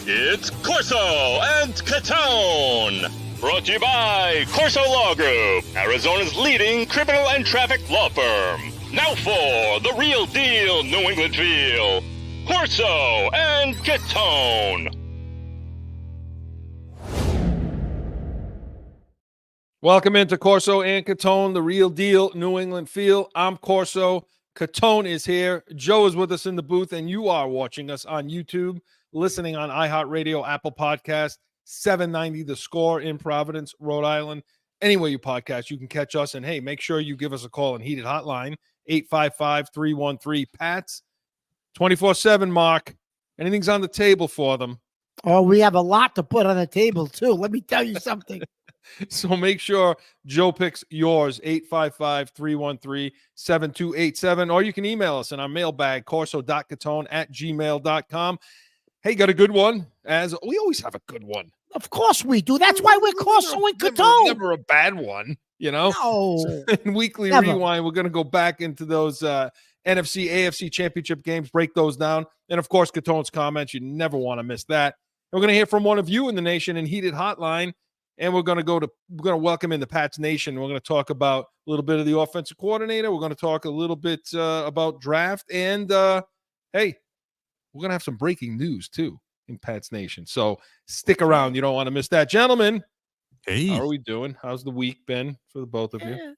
It's Corso and Catone. Brought to you by Corso Law Group, Arizona's leading criminal and traffic law firm. Now for the real deal New England feel, Corso and Catone. Welcome into Corso and Catone, the real deal New England feel. I'm Corso. Catone is here. Joe is with us in the booth, and you are watching us on YouTube, listening on iHeartRadio, Apple Podcast, 790 The Score in Providence, Rhode Island. Anywhere you podcast, you can catch us. And, hey, make sure you give us a call on Heated Hotline, 855-313-PATS. 24/7, Mark. Anything's on the table for them. Oh, we have a lot to put on the table, too. Let me tell you something. So make sure Joe picks yours, 855-313-7287, or you can email us in our mailbag, corso.catone@gmail.com. Hey, got a good one? As we always have a good one. Of course we do. That's why we're Corso and Catone. Never a bad one, you know? No. So in Weekly Never. Rewind, we're going to go back into those NFC, AFC championship games, break those down. And, of course, Catone's comments. You never want to miss that. And we're going to hear from one of you in the nation in Heated Hotline. And we're going to welcome in the Pats Nation. We're going to talk about a little bit of the offensive coordinator. We're going to talk a little bit about draft. And, hey, we're going to have some breaking news, too, in Pats Nation. So stick around. You don't want to miss that. Gentlemen, hey, how are we doing? How's the week been for the both of you?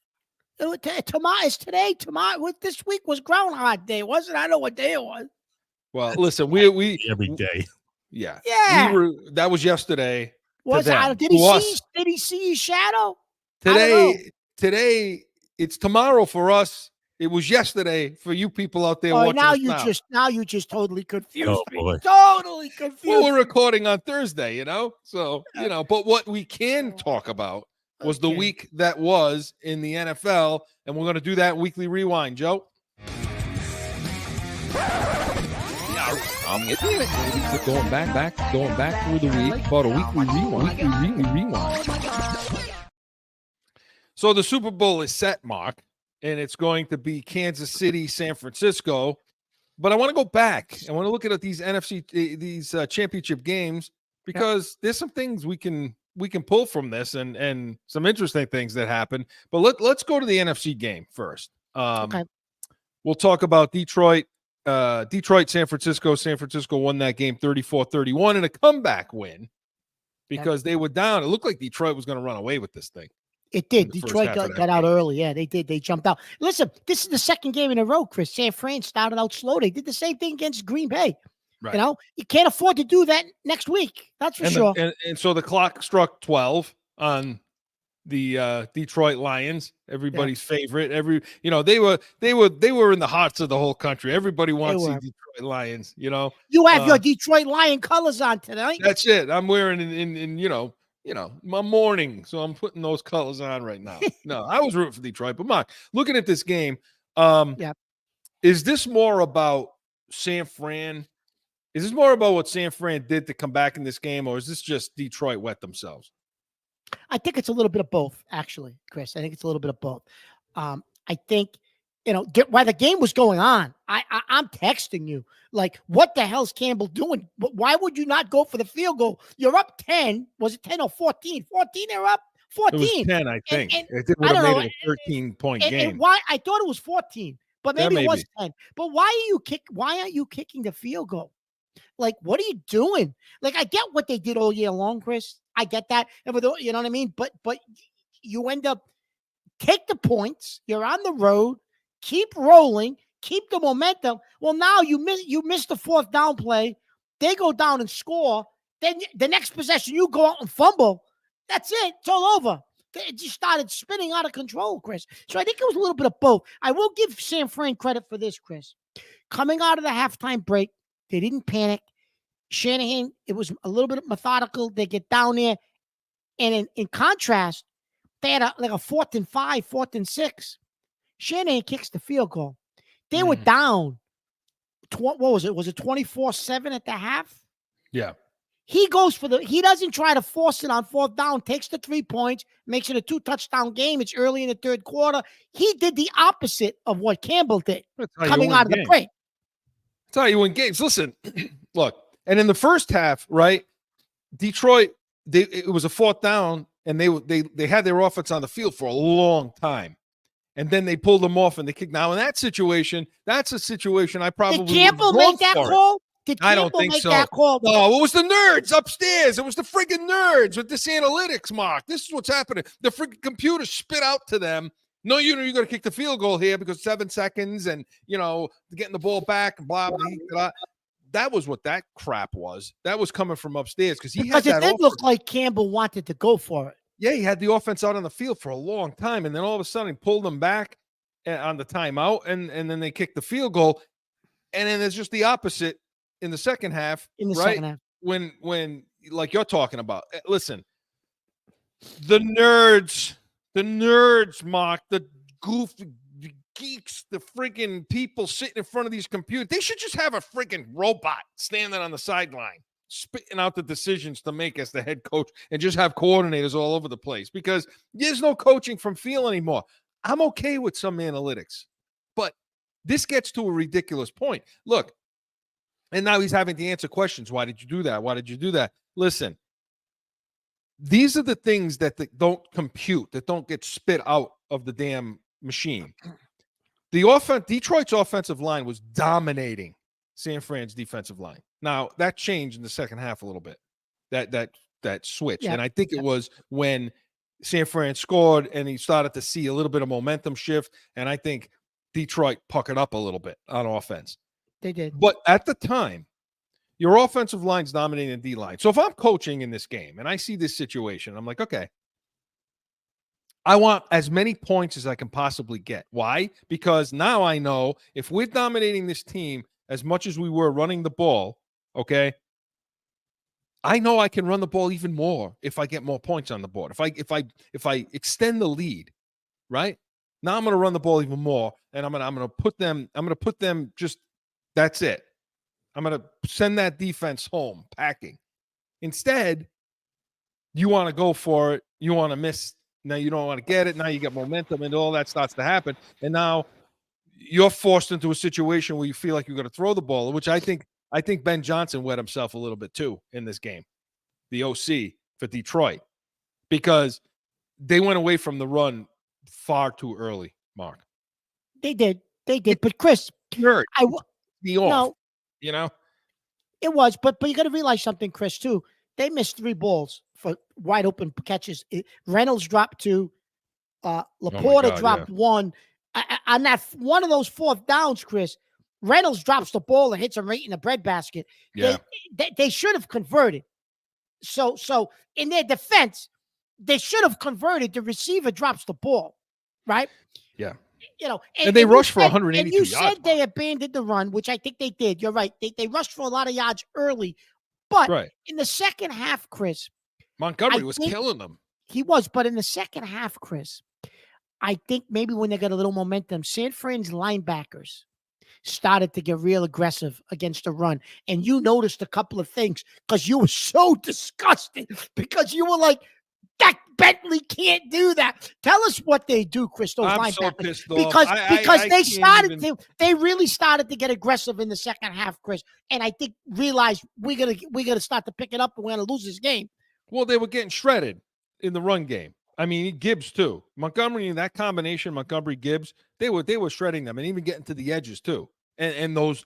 Tomorrow's today. Tomorrow, this week was Groundhog Day, wasn't it? I know what day it was. Well, listen, we every day. Yeah. Yeah. That was yesterday. Did he see his shadow? Today, it's tomorrow for us. It was yesterday for you people out there watching now us you just totally confused me. Boy. Totally confused. Well, we're recording on Thursday, so, but what we can talk about was the week that was in the NFL, and we're going to do that in Weekly Rewind. Joe? Going back through the week, about a weekly rewind. So the Super Bowl is set, Mark, and it's going to be Kansas City, San Francisco. But I want to go back. I want to look at these these championship games, because there's some things we can pull from this, and some interesting things that happen. But let's go to the NFC game first. Okay. We'll talk about Detroit, San Francisco. San Francisco won that game 34-31 in a comeback win because they were down. It looked like Detroit was going to run away with this thing. It did. Detroit got out early. Yeah, they did. They jumped out. Listen, this is the second game in a row, Chris. San Fran started out slow. They did the same thing against Green Bay. Right. You can't afford to do that next week. That's for sure. And so the clock struck 12 on the Detroit Lions, everybody's favorite. They were in the hearts of the whole country. Everybody wants to see Detroit Lions. You have your Detroit Lion colors on tonight. That's it. I'm wearing in my morning, so I'm putting those colors on right now. No, I was rooting for Detroit, but Mark, looking at this game, is this more about San Fran? Is this more about what San Fran did to come back in this game, or is this just Detroit wet themselves? I think it's a little bit of both, actually, Chris. I think it's a little bit of both. I think, while the game was going on, I'm texting you, like, what the hell's Campbell doing? Why would you not go for the field goal? You're up 10. Was it 10 or 14? 14, they're up 14. It was 10, I think. It would have made it a 13-point game. And why? I thought it was 14, but maybe it was 10. But why aren't you kicking the field goal? Like, what are you doing? Like, I get what they did all year long, Chris. I get that. You know what I mean? But you end up, take the points. You're on the road. Keep rolling. Keep the momentum. Well, now you miss the fourth down play. They go down and score. Then the next possession, you go out and fumble. That's it. It's all over. It just started spinning out of control, Chris. So I think it was a little bit of both. I will give San Fran credit for this, Chris. Coming out of the halftime break, they didn't panic. Shanahan, it was a little bit methodical. They get down there. And in contrast, they had a 4th and 5, 4th and 6. Shanahan kicks the field goal. They were down. What was it? Was it 24-7 at the half? Yeah. He doesn't try to force it on 4th down, takes the 3 points, makes it a 2-touchdown game. It's early in the third quarter. He did the opposite of what Campbell did coming out of the break. That's how you win games. Listen, look, And in the first half, right, Detroit, it was a 4th down, and they had their offense on the field for a long time. And then they pulled them off and they kicked. Now, in that situation, that's a situation I probably Did Campbell make that call? Did I don't Campbell think make so. that call? No, it was the nerds upstairs. It was the friggin' nerds with this analytics, Mark. This is what's happening. The friggin' computer spit out to them. No, you're going to kick the field goal here because 7 seconds and, getting the ball back and blah, blah, blah. That was what that crap was. That was coming from upstairs because he had that. Because it did look like Campbell wanted to go for it. Yeah, he had the offense out on the field for a long time, and then all of a sudden he pulled them back on the timeout, and then they kicked the field goal. And then there's just the opposite in the second half. Second half. When like you're talking about. Listen, the nerds, Mark, the goofy geeks, the freaking people sitting in front of these computers, they should just have a freaking robot standing on the sideline, spitting out the decisions to make as the head coach, and just have coordinators all over the place because there's no coaching from feel anymore. I'm okay with some analytics, but this gets to a ridiculous point. Look, and now he's having to answer questions. Why did you do that? Why did you do that? Listen, these are the things that don't compute, that don't get spit out of the damn machine. Detroit's offensive line was dominating San Fran's defensive line. Now, that changed in the second half a little bit, that switch. Yeah. And I think it was when San Fran scored and he started to see a little bit of momentum shift, and I think Detroit puckered up a little bit on offense. They did. But at the time, your offensive line's dominating the D-line. So if I'm coaching in this game and I see this situation, I'm like, okay, I want as many points as I can possibly get. Why? Because now I know if we're dominating this team as much as we were running the ball, okay, I know I can run the ball even more if I get more points on the board. If I extend the lead, right? Now I'm going to run the ball even more, and I'm going to put them just, that's it. I'm going to send that defense home packing. Instead, you want to go for it. You want to miss. Now you don't want to get it. Now you get momentum, and all that starts to happen. And now you're forced into a situation where you feel like you're going to throw the ball, which I think Ben Johnson wet himself a little bit too in this game, the OC for Detroit, because they went away from the run far too early, Mark. They did. But Chris, no, it was. But you got to realize something, Chris, too. They missed 3 balls for wide open catches. Reynolds dropped 2. Laporta dropped 1. On that one of those 4th downs, Chris, Reynolds drops the ball and hits him right in the breadbasket. Yeah. They should have converted. So in their defense, they should have converted. The receiver drops the ball, right? Yeah. And they rushed for 182 and you yards. You said they abandoned the run, which I think they did. You're right. They rushed for a lot of yards early. But in the second half, Chris, Montgomery was killing them. He was. But in the second half, Chris, I think maybe when they got a little momentum, San Fran's linebackers started to get real aggressive against the run. And you noticed a couple of things because you were so disgusted because you were like, that Bentley can't do that. Tell us what they do, Chris, those linebackers. So pissed off. Because they really started to get aggressive in the second half, Chris. And I think realized we're gonna start to pick it up and we're gonna lose this game. Well, they were getting shredded in the run game. I mean, Gibbs too. Montgomery, that combination, Montgomery-Gibbs, they were shredding them and even getting to the edges too. And those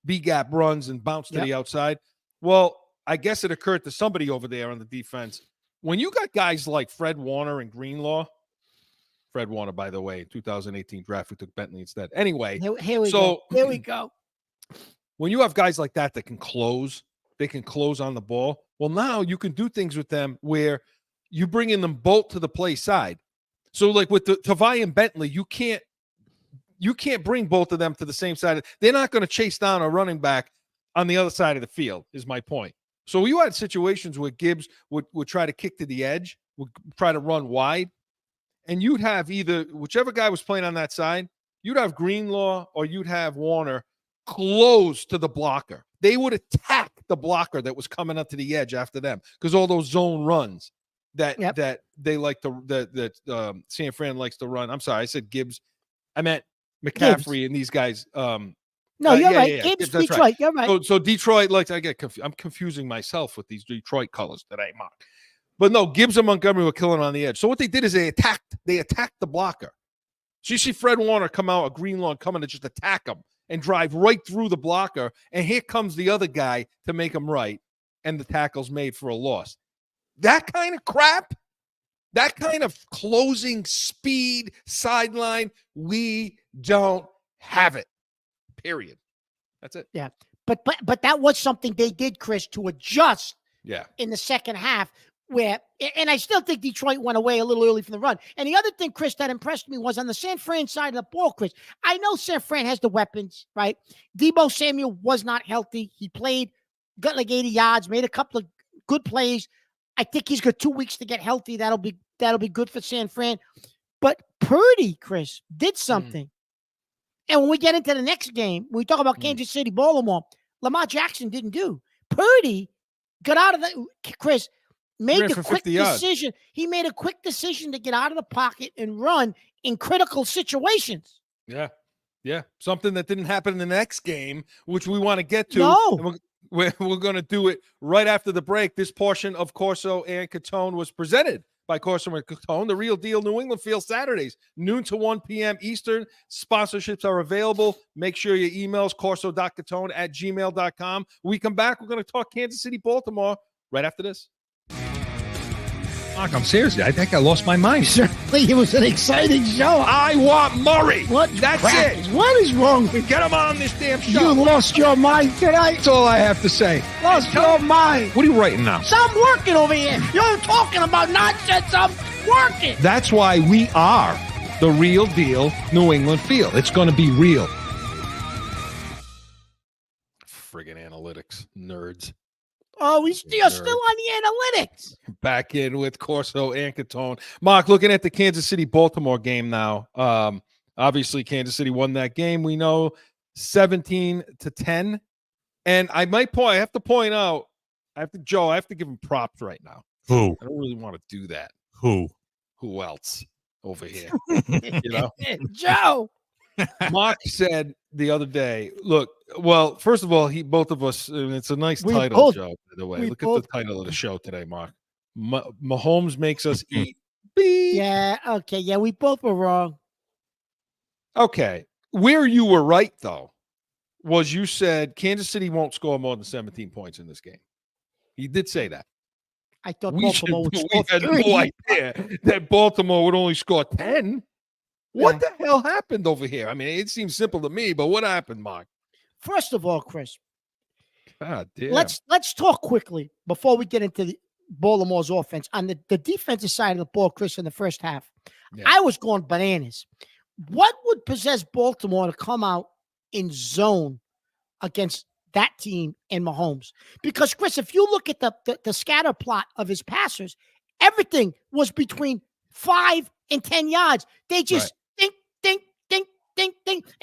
B-gap runs and bounce to the outside. Well, I guess it occurred to somebody over there on the defense. When you got guys like Fred Warner and Greenlaw, Fred Warner, by the way, 2018 draft, we took Bentley instead. Anyway, here we go. When you have guys like that can close, they can close on the ball. Well, now you can do things with them where you bring in them both to the play side. So like with Tavai and Bentley, you can't bring both of them to the same side. They're not going to chase down a running back on the other side of the field, is my point. So you had situations where Gibbs would try to kick to the edge, would try to run wide, and you'd have either whichever guy was playing on that side, you'd have Greenlaw or you'd have Warner close to the blocker. They would attack the blocker that was coming up to the edge after them because all those zone runs that they like to that San Fran likes to run. I'm sorry, I said Gibbs. I meant McCaffrey and these guys No, you're right. Yeah. Kansas, That's Detroit. right. You're right. So Detroit, like I'm confusing myself with these Detroit colors today, Mark. But no, Gibbs and Montgomery were killing on the edge. So what they did is they attacked the blocker. So you see Fred Warner come out, a Greenlaw coming to just attack him and drive right through the blocker. And here comes the other guy to make him right. And the tackle's made for a loss. That kind of crap, that kind of closing speed sideline, we don't have it. Period. That's it. Yeah. But that was something they did, Chris, to adjust in the second half. And I still think Detroit went away a little early from the run. And the other thing, Chris, that impressed me was on the San Fran side of the ball, Chris. I know San Fran has the weapons, right? Deebo Samuel was not healthy. He played, got like 80 yards, made a couple of good plays. I think he's got 2 weeks to get healthy. That'll be good for San Fran. But Purdy, Chris, did something. And when we get into the next game, when we talk about Kansas City, Baltimore, Lamar Jackson didn't do. Purdy got out of the, Chris, made the quick decision. He made a quick decision to get out of the pocket and run in critical situations. Yeah. Something that didn't happen in the next game, which we want to get to. No. We're going to do it right after the break. This portion of Corso and Catone was presented by Corso and Catone, the real deal New England Field Saturdays, noon to 1 p.m. Eastern. Sponsorships are available. Make sure your emails, corso.catone@gmail.com. When we come back, we're going to talk Kansas City, Baltimore right after this. I'm seriously. I think I lost my mind. Certainly, it was an exciting show. I want Murray. What? That's crap? it. What is wrong with you? Get him on this damn show. You lost your mind tonight. That's all I have to say. Lost your mind. What are you writing now? So I'm working over here. You're talking about nonsense. I'm working. That's why we are the real deal New England Field. It's going to be real. Friggin' analytics nerds. Oh, you're still on the analytics. Back in with Corso and Catone. Mark, looking at the Kansas City-Baltimore game now. Obviously, Kansas City won that game. We know 17-10. And I have to point out, I have to give him props right now. Who? I don't really want to do that. Who else over here? Joe. Mark said the other day, look, well, first of all, both of us, and it's a nice title, Joe, by the way. Look at the title of the show today, Mark. Mahomes makes us eat. Beep. Yeah, okay. Yeah, we both were wrong. Okay. Where you were right, though, was you said Kansas City won't score more than 17 points in this game. You did say that. I thought we Baltimore would score had 30. no idea that Baltimore would only score 10. What the hell happened over here? I mean, it seems simple to me, but what happened, Mark? First of all, Chris, God damn. Let's talk quickly before we get into Baltimore's offense. On the defensive side of the ball, Chris, in the first half, I was going bananas. What would possess Baltimore to come out in zone against that team and Mahomes? Because, Chris, if you look at the scatter plot of his passers, everything was between 5 and 10 yards. They just ding.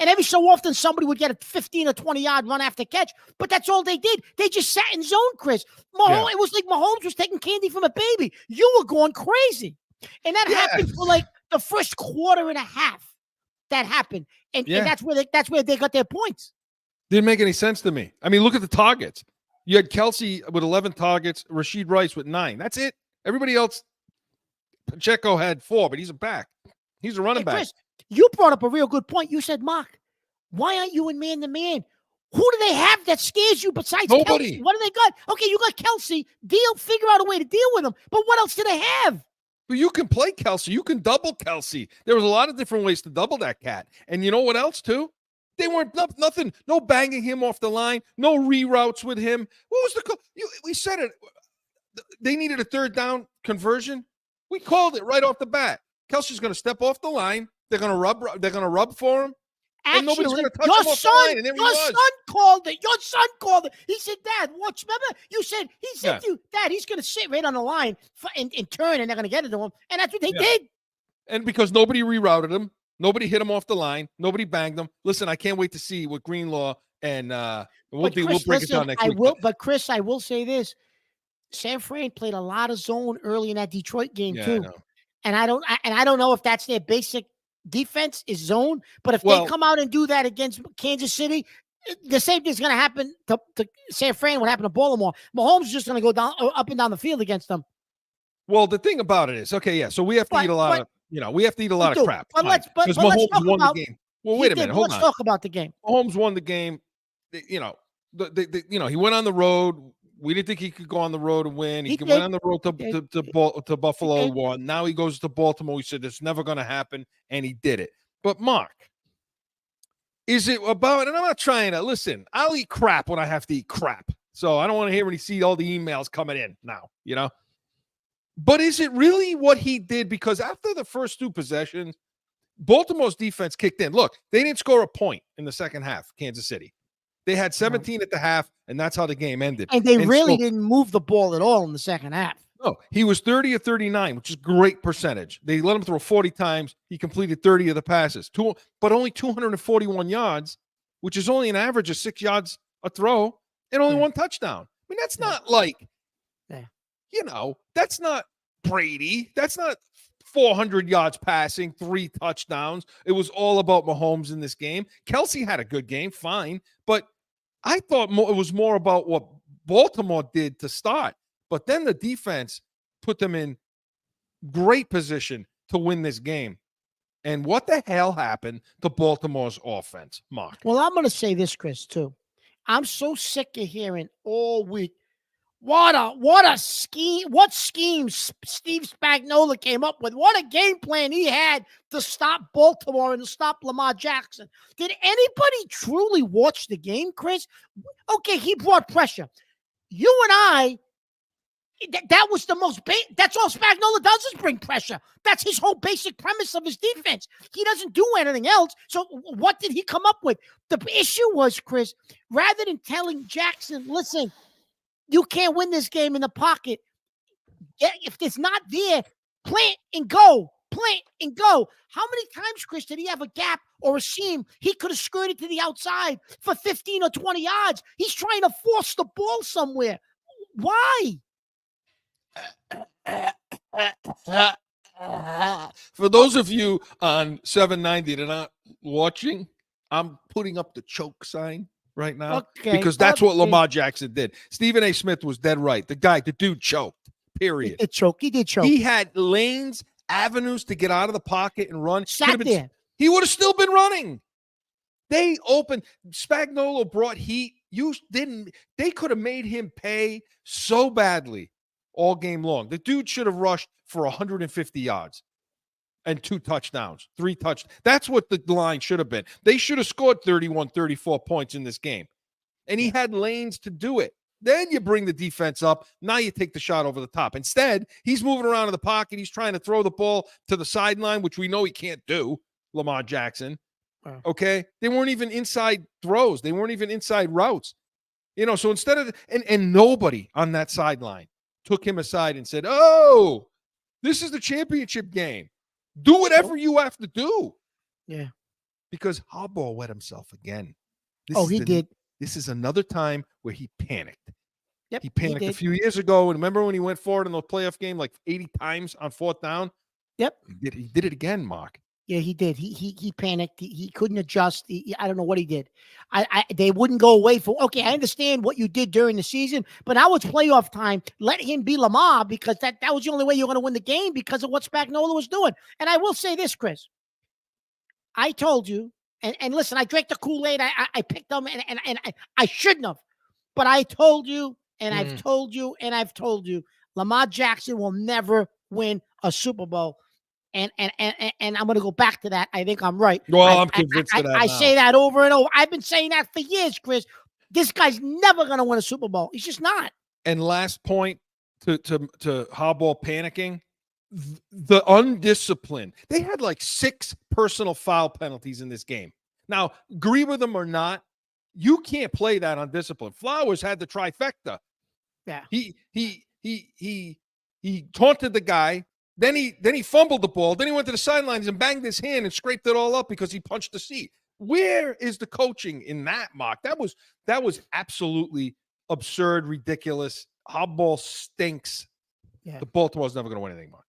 And every so often, somebody would get a 15 or 20-yard run after catch. But that's all they did. They just sat in zone, Chris. It was like Mahomes was taking candy from a baby. You were going crazy. And that happened for like the first quarter and a half. That happened. And that's where they got their points. Didn't make any sense to me. I mean, look at the targets. You had Kelsey with 11 targets, Rashid Rice with 9. That's it. Everybody else, Pacheco had 4, but he's a back. He's a running back. Chris, you brought up a real good point. You said, Mark, why aren't you in man-to-man? Who do they have that scares you besides Nobody. Kelsey? What do they got? Okay, you got Kelsey. Figure out a way to deal with him. But what else do they have? But you can play Kelsey. You can double Kelsey. There was a lot of different ways to double that cat. And you know what else, too? They weren't nothing. No banging him off the line. No reroutes with him. What was the call? We said it. They needed a third down conversion. We called it right off the bat. Kelsey's going to step off the line. They're going to rub. They're going to rub for him. Actually, and nobody's going to touch him off the line. And your son called it. Your son called it. He said, "Dad, watch." Remember, you said he said to you, "Dad, he's going to sit right on the line and turn, and they're going to get it to him." And that's what they did. And because nobody rerouted him, nobody hit him off the line, nobody banged him. Listen, I can't wait to see what Greenlaw and we'll break it down next week. But Chris, I will say this: San Fran played a lot of zone early in that Detroit game too. And I don't know if that's their basic defense is zone, but if they come out and do that against Kansas City, the same thing's going to happen to San Fran. What happened to Baltimore? Mahomes is just going to go down up and down the field against them. Well, the thing about it is, okay, yeah. So we have to eat a lot of, we have to eat a lot of crap. But let's Mahomes talk won about the game. Well, wait a minute. Hold let's on. talk about the game. Mahomes won the game. He went on the road. We didn't think he could go on the road and win. He went on the road to Buffalo, won. Now he goes to Baltimore. We said it's never going to happen, and he did it. But Mark, is it about? And I'm not trying to listen. I'll eat crap when I have to eat crap. So I don't want to hear when you see all the emails coming in now. But is it really what he did? Because after the first two possessions, Baltimore's defense kicked in. Look, they didn't score a point in the second half, Kansas City. They had 17 at the half, and that's how the game ended. And they really didn't move the ball at all in the second half. No, he was 30 of 39, which is great percentage. They let him throw 40 times. He completed 30 of the passes, but only 241 yards, which is only an average of 6 yards a throw, and only one touchdown. I mean, that's not like, that's not Brady. That's not 400 yards passing, 3 touchdowns. It was all about Mahomes in this game. Kelsey had a good game, fine, but I thought it was more about what Baltimore did to start. But then the defense put them in great position to win this game. And what the hell happened to Baltimore's offense, Mark? Well, I'm going to say this, Chris, too. I'm so sick of hearing all week, what a scheme, what schemes Steve Spagnuolo came up with. What a game plan he had to stop Baltimore and to stop Lamar Jackson. Did anybody truly watch the game, Chris? Okay, he brought pressure. You and I, that was the most, that's all Spagnuolo does is bring pressure. That's his whole basic premise of his defense. He doesn't do anything else. So what did he come up with? The issue was, Chris, rather than telling Jackson, listen, you can't win this game in the pocket. If it's not there, plant and go. Plant and go. How many times, Chris, did he have a gap or a seam? He could have skirted to the outside for 15 or 20 yards. He's trying to force the ball somewhere. Why? For those of you on 790 that are not watching, I'm putting up the choke sign right now because that's what Lamar Jackson did. Stephen A. Smith was dead right. The dude choked, period. He did choke. He had lanes, avenues to get out of the pocket and run. Sat there. He would have still been running. They opened. Spagnuolo brought heat. They could have made him pay so badly all game long. The dude should have rushed for 150 yards and 2 touchdowns, 3 touchdowns. That's what the line should have been. They should have scored 31, 34 points in this game. And he had lanes to do it. Then you bring the defense up. Now you take the shot over the top. Instead, he's moving around in the pocket. He's trying to throw the ball to the sideline, which we know he can't do, Lamar Jackson. Okay? They weren't even inside throws. They weren't even inside routes. So instead of and nobody on that sideline took him aside and said, "Oh, this is the championship game. Do whatever you have to do." Yeah. Because Harbaugh wet himself again. He did. This is another time where he panicked. Yep, he panicked a few years ago. And remember when he went forward in the playoff game like 80 times on 4th down? Yep. He did it again, Mark. Yeah, he did. He panicked. He couldn't adjust. I don't know what he did. They wouldn't go away for. Okay, I understand what you did during the season, but now it's playoff time. Let him be Lamar because that was the only way you're going to win the game because of what Spagnuolo was doing. And I will say this, Chris. I told you, and listen, I drank the Kool-Aid. I picked them, and I shouldn't have, but I told you, and I've told you, and I've told you, Lamar Jackson will never win a Super Bowl. And I'm going to go back to that. I think I'm right. Well, I'm convinced of that I now. say that over and over. I've been saying that for years, Chris. This guy's never going to win a Super Bowl. He's just not. And last point to Harbaugh panicking, the undisciplined. They had like 6 personal foul penalties in this game. Now, agree with them or not, you can't play that undisciplined. Flowers had the trifecta. Yeah. He taunted the guy. Then he fumbled the ball. Then he went to the sidelines and banged his hand and scraped it all up because he punched the seat. Where is the coaching in that, Mark? That was absolutely absurd, ridiculous. Harbaugh stinks. Yeah. The Baltimore's never going to win anything, Mark.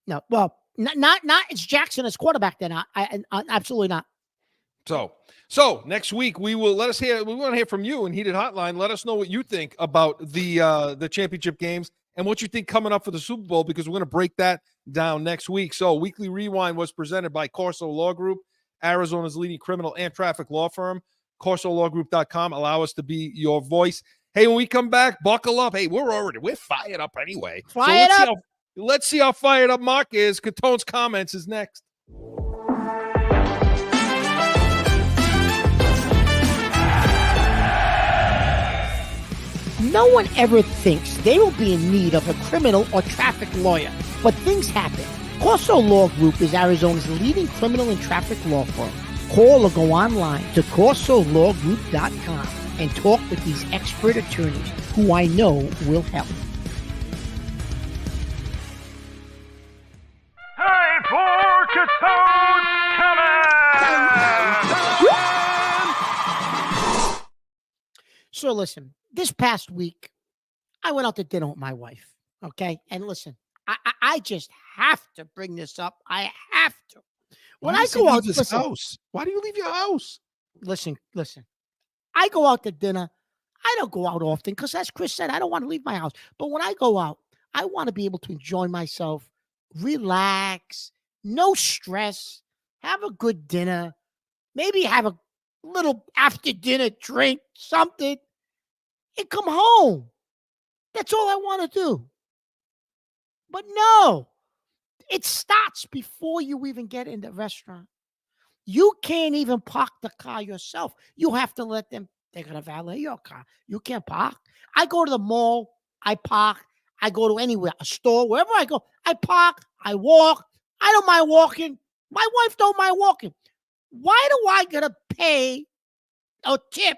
No, well, not it's Jackson as quarterback. Then I absolutely not. So next week we will let us hear. We want to hear from you in Heated Hotline. Let us know what you think about the championship games and what you think coming up for the Super Bowl, because we're going to break that down next week. So Weekly Rewind was presented by Corso Law Group, Arizona's leading criminal and traffic law firm. CorsoLawGroup.com. Allow us to be your voice. Hey, when we come back, buckle up. Hey, we're fired up anyway. Let's see how fired up Mark is. Catone's comments is next. No one ever thinks they will be in need of a criminal or traffic lawyer, but things happen. Corso Law Group is Arizona's leading criminal and traffic law firm. Call or go online to CorsoLawGroup.com and talk with these expert attorneys who I know will help. Time for Catone's Comment! So listen, this past week, I went out to dinner with my wife, okay? And listen, I just have to bring this up. I have to. When I go out, house. Why do you leave your house? Listen. I go out to dinner. I don't go out often because, as Chris said, I don't want to leave my house. But when I go out, I want to be able to enjoy myself, relax, no stress, have a good dinner, maybe have a little after dinner drink, something, and come home. That's all I want to do. But no, it starts before you even get in the restaurant. You can't even park the car yourself. You have to let them, they're going to valet your car. You can't park. I go to the mall, I park. I go to anywhere, a store, wherever I go, I park, I walk. I don't mind walking. My wife don't mind walking. Why do I got to pay or tip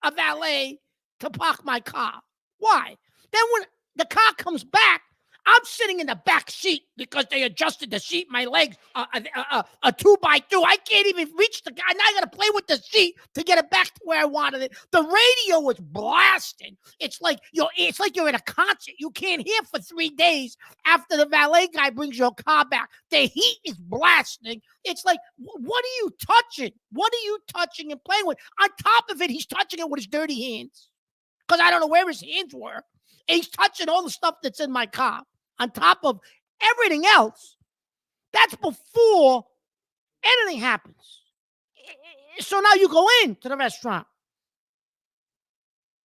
a valet to park my car? Why? Then when the car comes back, I'm sitting in the back seat because they adjusted the seat. My legs, a 2x2. I can't even reach the guy. Now I got to play with the seat to get it back to where I wanted it. The radio was blasting. It's like you're in a concert. You can't hear for 3 days after the valet guy brings your car back. The heat is blasting. It's like, what are you touching? What are you touching and playing with? On top of it, he's touching it with his dirty hands because I don't know where his hands were. And he's touching all the stuff that's in my car. On top of everything else, that's before anything happens. So now you go into the restaurant.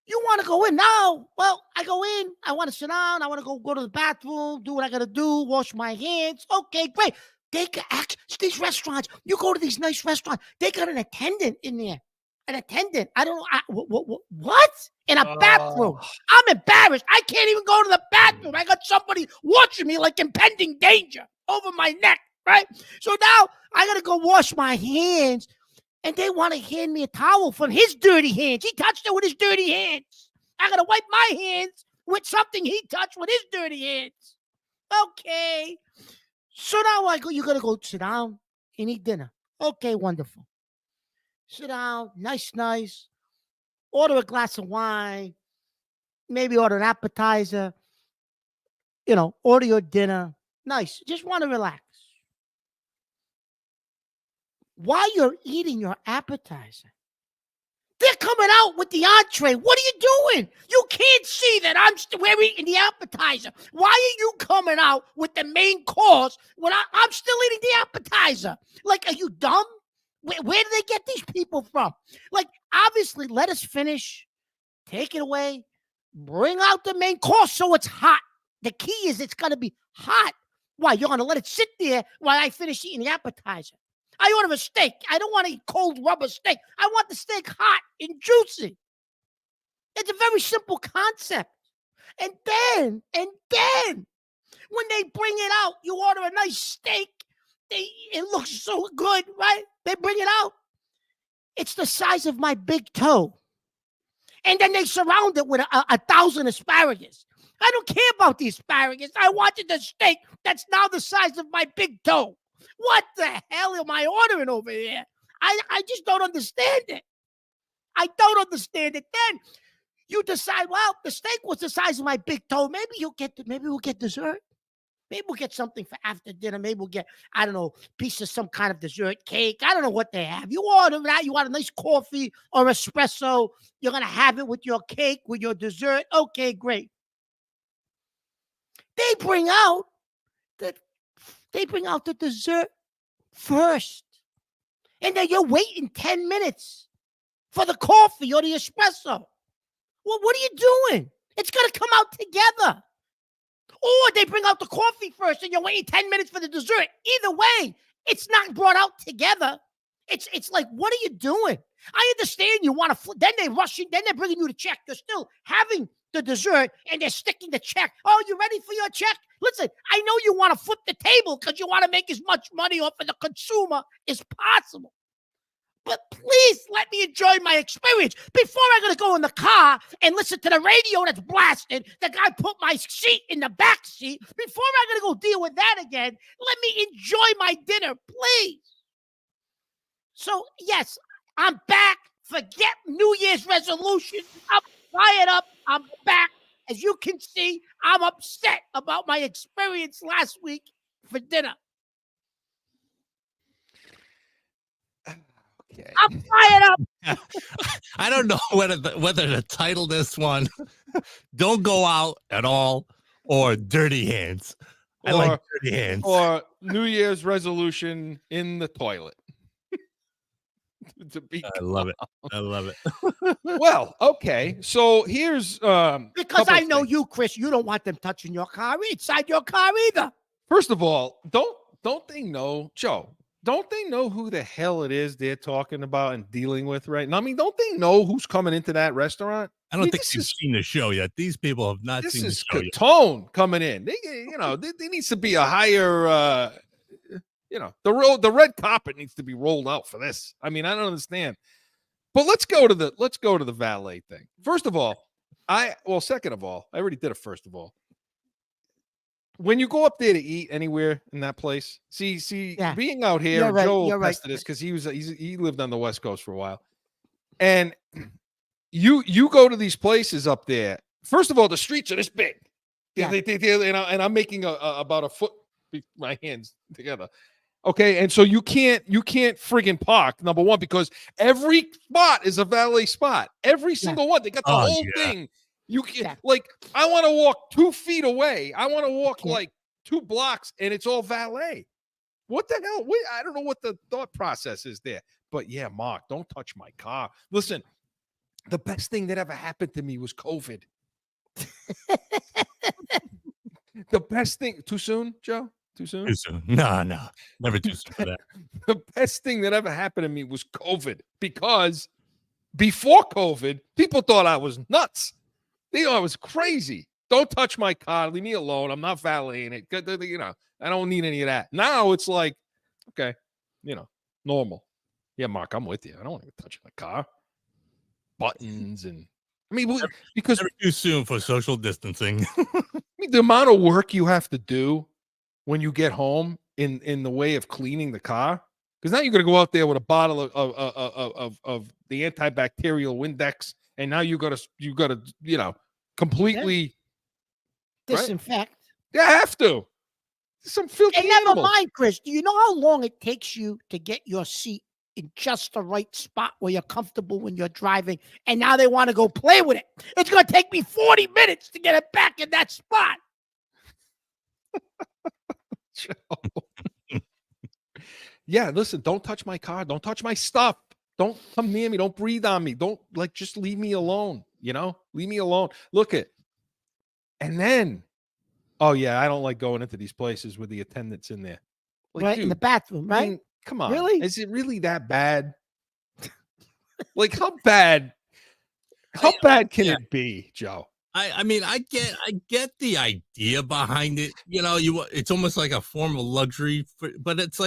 You want to go in now? Well, I go in. I want to sit down. I want to go to the bathroom, do what I got to do, wash my hands. Okay, great. They got these restaurants. You go to these nice restaurants. They got an attendant in there. An attendant. I don't know. What? In a bathroom. I'm embarrassed. I can't even go to the bathroom. I got somebody watching me like impending danger over my neck, right? So now I got to go wash my hands, and they want to hand me a towel from his dirty hands. He touched it with his dirty hands. I got to wipe my hands with something he touched with his dirty hands. Okay. So now you got to go sit down and eat dinner. Okay, wonderful. Sit down, nice. Order a glass of wine, maybe order an appetizer, order your dinner. Nice. Just want to relax. While you're eating your appetizer, they're coming out with the entree. What are you doing? You can't see that we're eating the appetizer. Why are you coming out with the main course when I'm still eating the appetizer? Like, are you dumb? Where do they get these people from? Like, obviously, let us finish. Take it away. Bring out the main course so it's hot. The key is it's going to be hot. Why? You're going to let it sit there while I finish eating the appetizer. I order a steak. I don't want to eat cold rubber steak. I want the steak hot and juicy. It's a very simple concept. And then, when they bring it out, you order a nice steak. It looks so good, right? They bring it out. It's the size of my big toe. And then they surround it with 1,000 asparagus. I don't care about the asparagus. I wanted the steak that's now the size of my big toe. What the hell am I ordering over here? I just don't understand it. I don't understand it. Then you decide, well, the steak was the size of my big toe. Maybe we'll get dessert. Maybe we'll get something for after dinner. Maybe we'll get, I don't know, piece of some kind of dessert, cake. I don't know what they have. You order that. You want a nice coffee or espresso. You're going to have it with your cake, with your dessert. Okay, great. They bring out the dessert first. And then you're waiting 10 minutes for the coffee or the espresso. Well, what are you doing? It's going to come out together. Or they bring out the coffee first and you're waiting 10 minutes for the dessert. Either way, it's not brought out together. It's like, what are you doing? I understand you want to, then they rush you, then they're bringing you the check. You're still having the dessert and they're sticking the check. Oh, you ready for your check? Listen, I know you want to flip the table because you want to make as much money off of the consumer as possible. But please let me enjoy my experience before I'm going to go in the car and listen to the radio that's blasted. The guy put my seat in the back seat. Before I'm going to go deal with that again, let me enjoy my dinner, please. So, yes, I'm back. Forget New Year's resolution. I'm fired up. I'm back. As you can see, I'm upset about my experience last week for dinner. Okay. I'm fired up. I don't know whether to title this one "Don't Go Out at All" or "Dirty Hands." I like dirty hands. Or New Year's resolution in the toilet. I love it. I love it. Well, okay. So here's because I know you, Chris. You don't want them touching your car inside your car either. First of all, don't they know, Joe? Don't they know who the hell it is they're talking about and dealing with right now? I mean, don't they know who's coming into that restaurant? I don't think they've seen the show yet. These people have not seen the show yet. This is Catone coming in. They, there needs to be a higher, the red carpet needs to be rolled out for this. I mean, I don't understand. But let's go to the valet thing. First of all, second of all, I already did it. First of all, when you go up there to eat anywhere in that place, being out here, Joe tested this because he lived on the West Coast for a while, and you go to these places up there. First of all, the streets are this big, and I'm making about a foot my hands together. Okay, and so you can't friggin' park, number one, because every spot is a valet spot. Every single one. They got the whole thing. You can't, I want to walk 2 feet away. I want to walk like 2 blocks, and it's all valet. What the hell? I don't know what the thought process is there. But yeah, Mark, don't touch my car. Listen, the best thing that ever happened to me was COVID. The best thing. Too soon, Joe? Too soon? Too soon. No. Never too soon for that. The best thing that ever happened to me was COVID, because before COVID, people thought I was nuts. They thought I was crazy. Don't touch my car. Leave me alone. I'm not valeting it. I don't need any of that. Now it's like, okay, normal. Yeah, Mark, I'm with you. I don't want to touch my car. Buttons and because never too soon for social distancing. The amount of work you have to do when you get home in the way of cleaning the car, because now you're going to go out there with a bottle of the antibacterial Windex, and now you got to completely disinfect. Right? You have to. Some filthy and never animals. mind, Chris. Do you know how long it takes you to get your seat in just the right spot where you're comfortable when you're driving? And now they want to go play with it. It's going to take me 40 minutes to get it back in that spot. Yeah, listen, don't touch my car. Don't touch my stuff. Don't come near me. Don't breathe on me. Don't just leave me alone. Leave me alone. Look at, and then, oh yeah, I don't like going into these places with the attendants in there. Right, dude, in the bathroom, right? I mean, come on. Really? Is it really that bad? How bad? How bad can it be, Joe? I mean, I get the idea behind it. It's almost like a form of luxury, but it's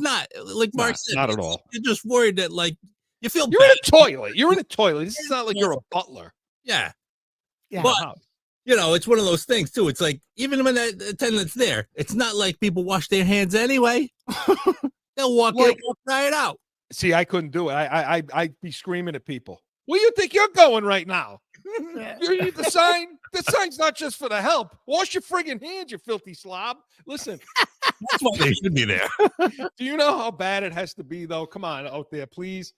not. Like Mark said, not at all. You're just worried that you feel you're bad. in a toilet. You're in a toilet. This is not like you're a butler. Yeah. But it's one of those things too. It's like, even when the attendant's there, it's not like people wash their hands anyway. They'll walk right out. See, I couldn't do it. I'd be screaming at people. Where you think you're going right now? You need the sign? This sign's not just for the help. Wash your friggin' hands, you filthy slob. Listen, That's why they should be there. do you know how bad it has to be, though? Come on, out there, please.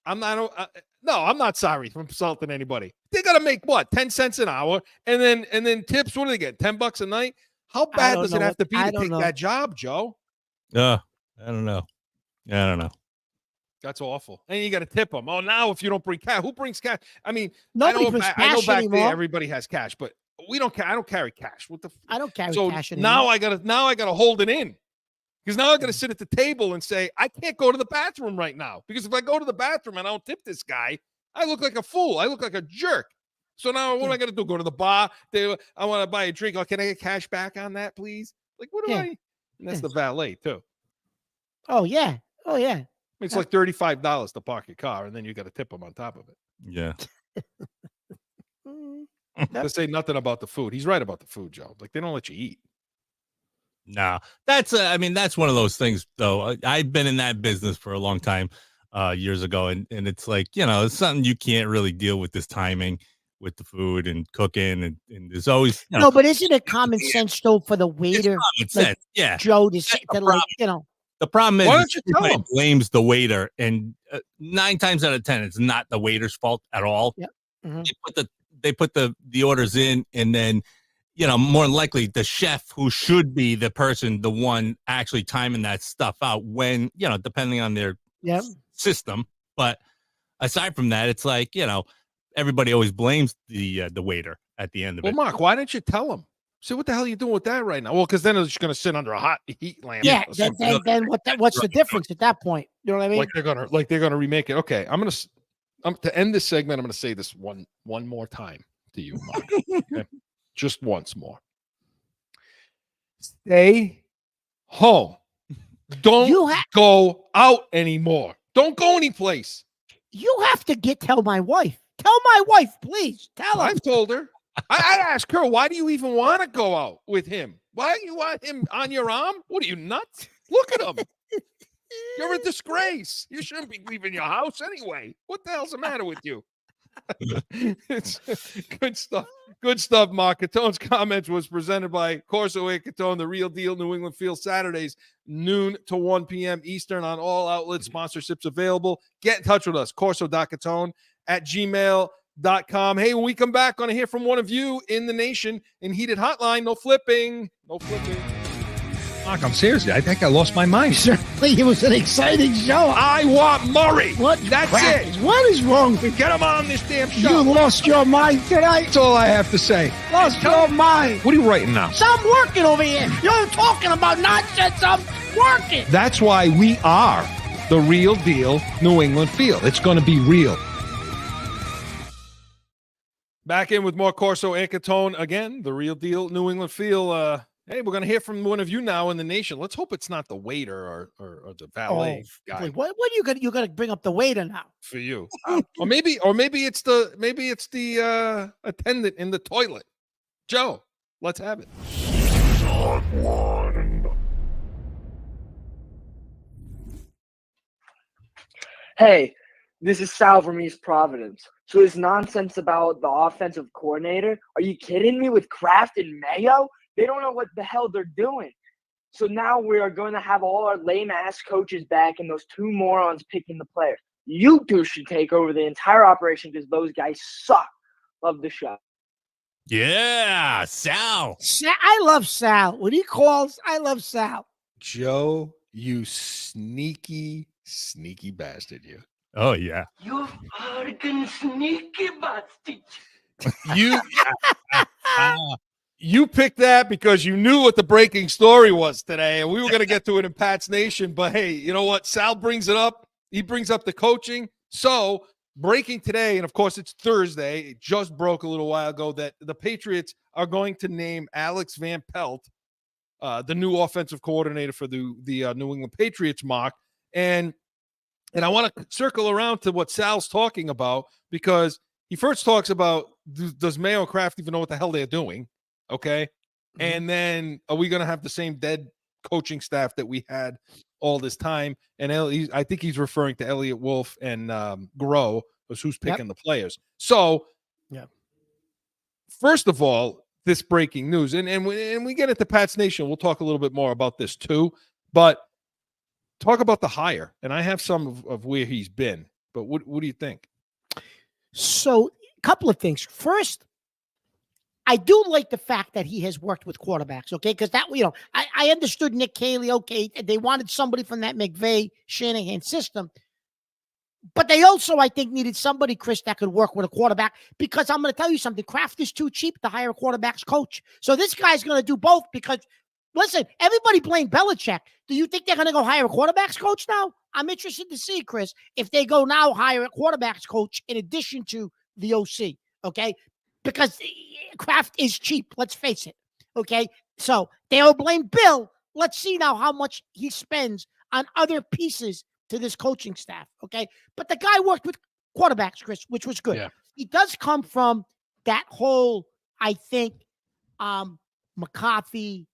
I'm not sorry for insulting anybody. They got to make what, 10 cents an hour, and then tips. What do they get? $10 a night? How bad does it have to be to take that job, Joe? I don't know. I don't know. That's awful. And you got to tip them. Oh, now if you don't bring cash, who brings cash? I mean, Nobody I know brings back cash there anymore. everybody has cash, but we don't. I don't carry cash. What the? I don't carry So cash anymore. now I gotta hold it in, because now I gotta sit at the table and say I can't go to the bathroom right now, because if I go to the bathroom and I don't tip this guy, I look like a fool. I look like a jerk. So now what am I gonna do? Go to the bar? I want to buy a drink. Oh, can I get cash back on that, please? Like, what do I? And that's the valet too. Oh yeah. It's like $35 to park your car, and then you got to tip them on top of it. Yeah. To say nothing about the food. He's right about the food, Joe. Like, they don't let you eat. No, that's one of those things, though. I've been in that business for a long time, years ago, and it's like, it's something you can't really deal with, this timing with the food and cooking, and there's always no, but isn't it common sense though for the waiter, sense. Yeah, Joe, to say that, like, The problem is, why don't you tell him? Blames the waiter, and 9 times out of 10, it's not the waiter's fault at all. Yep. Mm-hmm. They put the orders in, and then more than likely the chef, who should be the person, the one actually timing that stuff out, when depending on their system. But aside from that, it's like everybody always blames the waiter at the end of it. Well, Mark, why didn't you tell him? See, what the hell are you doing with that right now? Well, because then it's going to sit under a hot heat lamp. Yeah, then what's the difference at that point? You know what I mean? Like they're gonna remake it. Okay, to end this segment, I'm gonna say this one more time to you, Mark. Okay? Just once more. Stay home. Don't go out anymore. Don't go anyplace. You have to tell my wife. Tell my wife, please. Tell her. I've told her. I asked her, why do you even want to go out with him? Why do you want him on your arm? What are you, nuts? Look at him. You're a disgrace. You shouldn't be leaving your house anyway. What the hell's the matter with you? It's good stuff. Good stuff, Mark. Catone's comments was presented by Corso A. Catone, the real deal, New England Field, Saturdays, noon to 1 p.m. Eastern on all outlets. Sponsorships available. Get in touch with us, corso.catone@gmail.com. Hey, when we come back, going to hear from one of you in the nation in Heated Hotline. No flipping. Mark, I'm serious. I think I lost my mind. Certainly, it was an exciting show. I want Murray. That's it. What is wrong with Get him on this damn show. you? Lost your mind tonight. That's all I have to say. Lost your mind. What are you writing now? So I'm working over here. You're talking about nonsense. I'm working. That's why we are the real deal New England Field. It's going to be real. Back in with more Corso and Catone. Again, the real deal, New England Field. Hey, we're going to hear from one of you now in the nation. Let's hope it's not the waiter or the valet guy. What are you going to bring up the waiter now? For you. or maybe it's the attendant in the toilet. Joe, let's have it. Hey, this is Sal from East Providence. So this nonsense about the offensive coordinator, are you kidding me? With Kraft and Mayo? They don't know what the hell they're doing. So now we are going to have all our lame-ass coaches back and those two morons picking the players. You two should take over the entire operation because those guys suck. Love the show. Yeah, Sal. I love Sal. When he calls, I love Sal. Joe, you sneaky bastard, you. Oh, yeah. You fucking sneaky bastard. You picked that because you knew what the breaking story was today, and we were going to get to it in Pat's Nation. But hey, you know what? Sal brings it up. He brings up the coaching. So breaking today, and of course it's Thursday. It just broke a little while ago that the Patriots are going to name Alex Van Pelt the new offensive coordinator for the New England Patriots, Mark. And I want to circle around to what Sal's talking about, because he first talks about, does Mayo and Kraft even know what the hell they're doing? Okay. Mm-hmm. And then are we going to have the same dead coaching staff that we had all this time? And I think he's referring to Elliott Wolf and Groh, who's picking the players. So first of all, this breaking news, and we get into Pat's Nation. We'll talk a little bit more about this too, but talk about the hire. And I have some of where he's been, but what do you think? So, a couple of things. First, I do like the fact that he has worked with quarterbacks, okay? Because that, I understood Nick Caley, okay, they wanted somebody from that McVay Shanahan system. But they also, I think, needed somebody, Chris, that could work with a quarterback, because I'm going to tell you something. Kraft is too cheap to hire a quarterback's coach. So this guy's going to do both because, listen, everybody blamed Belichick. Do you think they're going to go hire a quarterback's coach now? I'm interested to see, Chris, if they go now hire a quarterback's coach in addition to the OC, okay? Because Kraft is cheap, let's face it, okay? So they'll blame Bill. Let's see now how much he spends on other pieces to this coaching staff, okay? But the guy worked with quarterbacks, Chris, which was good. Yeah. He does come from that whole, I think, McCarthy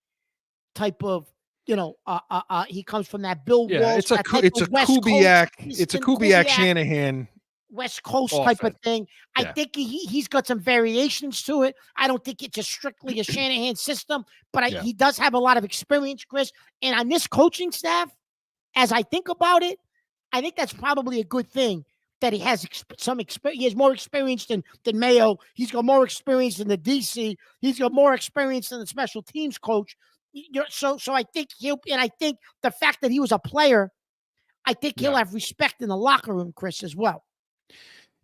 type of, he comes from that Bill Walsh. It's a Kubiak Shanahan West Coast offense. type of thing. I think he's got some variations to it. I don't think it's strictly a Shanahan system, but he does have a lot of experience, Chris. And on this coaching staff, as I think about it, I think that's probably a good thing that he has some experience. He has more experience than Mayo. He's got more experience than the DC. He's got more experience than the special teams coach. So I think I think the fact that he was a player, I think he'll have respect in the locker room, Chris, as well.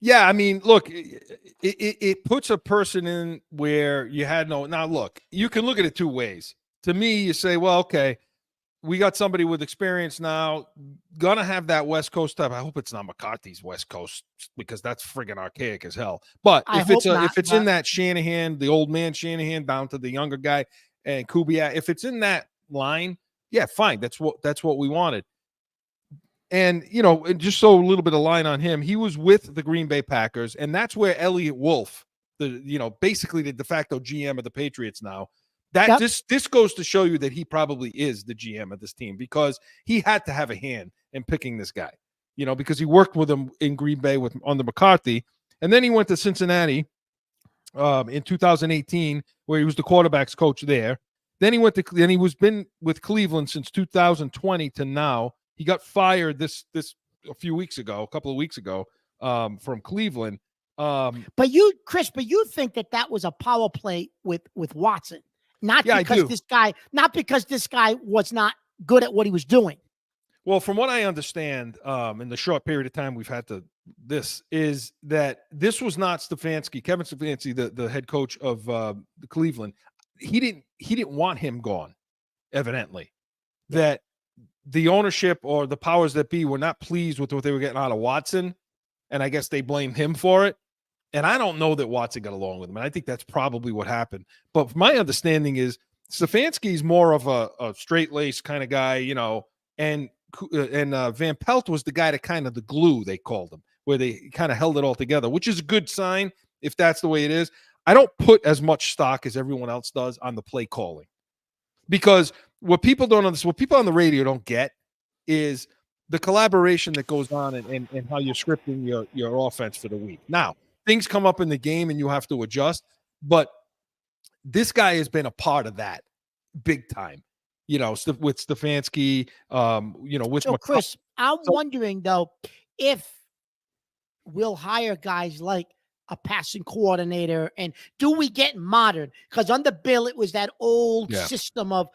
Yeah, I mean, look, it puts a person in where you had no. Now, look, you can look at it two ways. To me, you say, well, okay, we got somebody with experience now, gonna have that West Coast type. I hope it's not McCarthy's West Coast because that's friggin' archaic as hell. But if it's in that Shanahan, the old man Shanahan down to the younger guy and Kubiak, if it's in that line, yeah, fine. That's what we wanted. And, just so a little bit of line on him, he was with the Green Bay Packers, and that's where Elliott Wolf, basically the de facto GM of the Patriots now, this goes to show you that he probably is the GM of this team because he had to have a hand in picking this guy, because he worked with him in Green Bay under McCarthy. And then he went to Cincinnati in 2018, where he was the quarterback's coach there. Then he was been with Cleveland since 2020 to now. He got fired this a couple of weeks ago, from Cleveland. But you think that was a power play with Watson, not because this guy was not good at what he was doing. Well, from what I understand, in the short period of time we've had this was not Stefanski, Kevin Stefanski, the head coach of the Cleveland. He didn't want him gone, evidently. That the ownership or the powers that be were not pleased with what they were getting out of Watson, and I guess they blamed him for it. And I don't know that Watson got along with him, and I think that's probably what happened. But my understanding is Stefanski's more of a straight-laced kind of guy, and Van Pelt was the guy that kind of the glue, they called him, where they kind of held it all together, which is a good sign if that's the way it is. I don't put as much stock as everyone else does on the play calling, because what people don't understand, what people on the radio don't get, is the collaboration that goes on and how you're scripting your offense for the week. Now, things come up in the game and you have to adjust, but this guy has been a part of that big time, with Stefanski, with So, Chris, I'm wondering, though, if we'll hire guys like a passing coordinator, and do we get modern? Because under Bill, it was that old system of,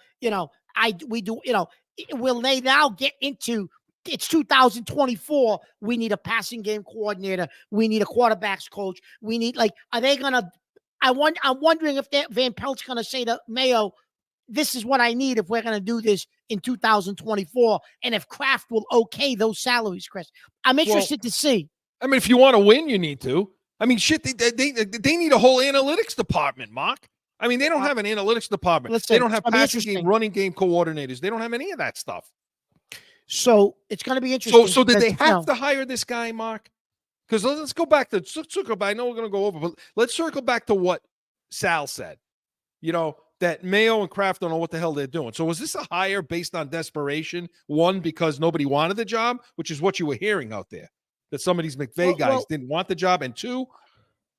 will they now get into, it's 2024, we need a passing game coordinator, we need a quarterback's coach, we need, are they going to, I'm wondering if Van Pelt's going to say to Mayo, this is what I need if we're going to do this in 2024, and if Kraft will okay those salaries, Chris. I'm interested to see. I mean, if you want to win, you need to. I mean, shit, they need a whole analytics department, Mark. I mean, they don't have an analytics department. Listen, they don't have passing game, running game coordinators. They don't have any of that stuff. So it's going to be interesting. So did they have to hire this guy, Mark? Because let's go back to circle back. I know we're going to go over, but let's circle back to what Sal said. That Mayo and Kraft don't know what the hell they're doing. So was this a hire based on desperation? One, because nobody wanted the job, which is what you were hearing out there, that some of these McVay guys didn't want the job. And two,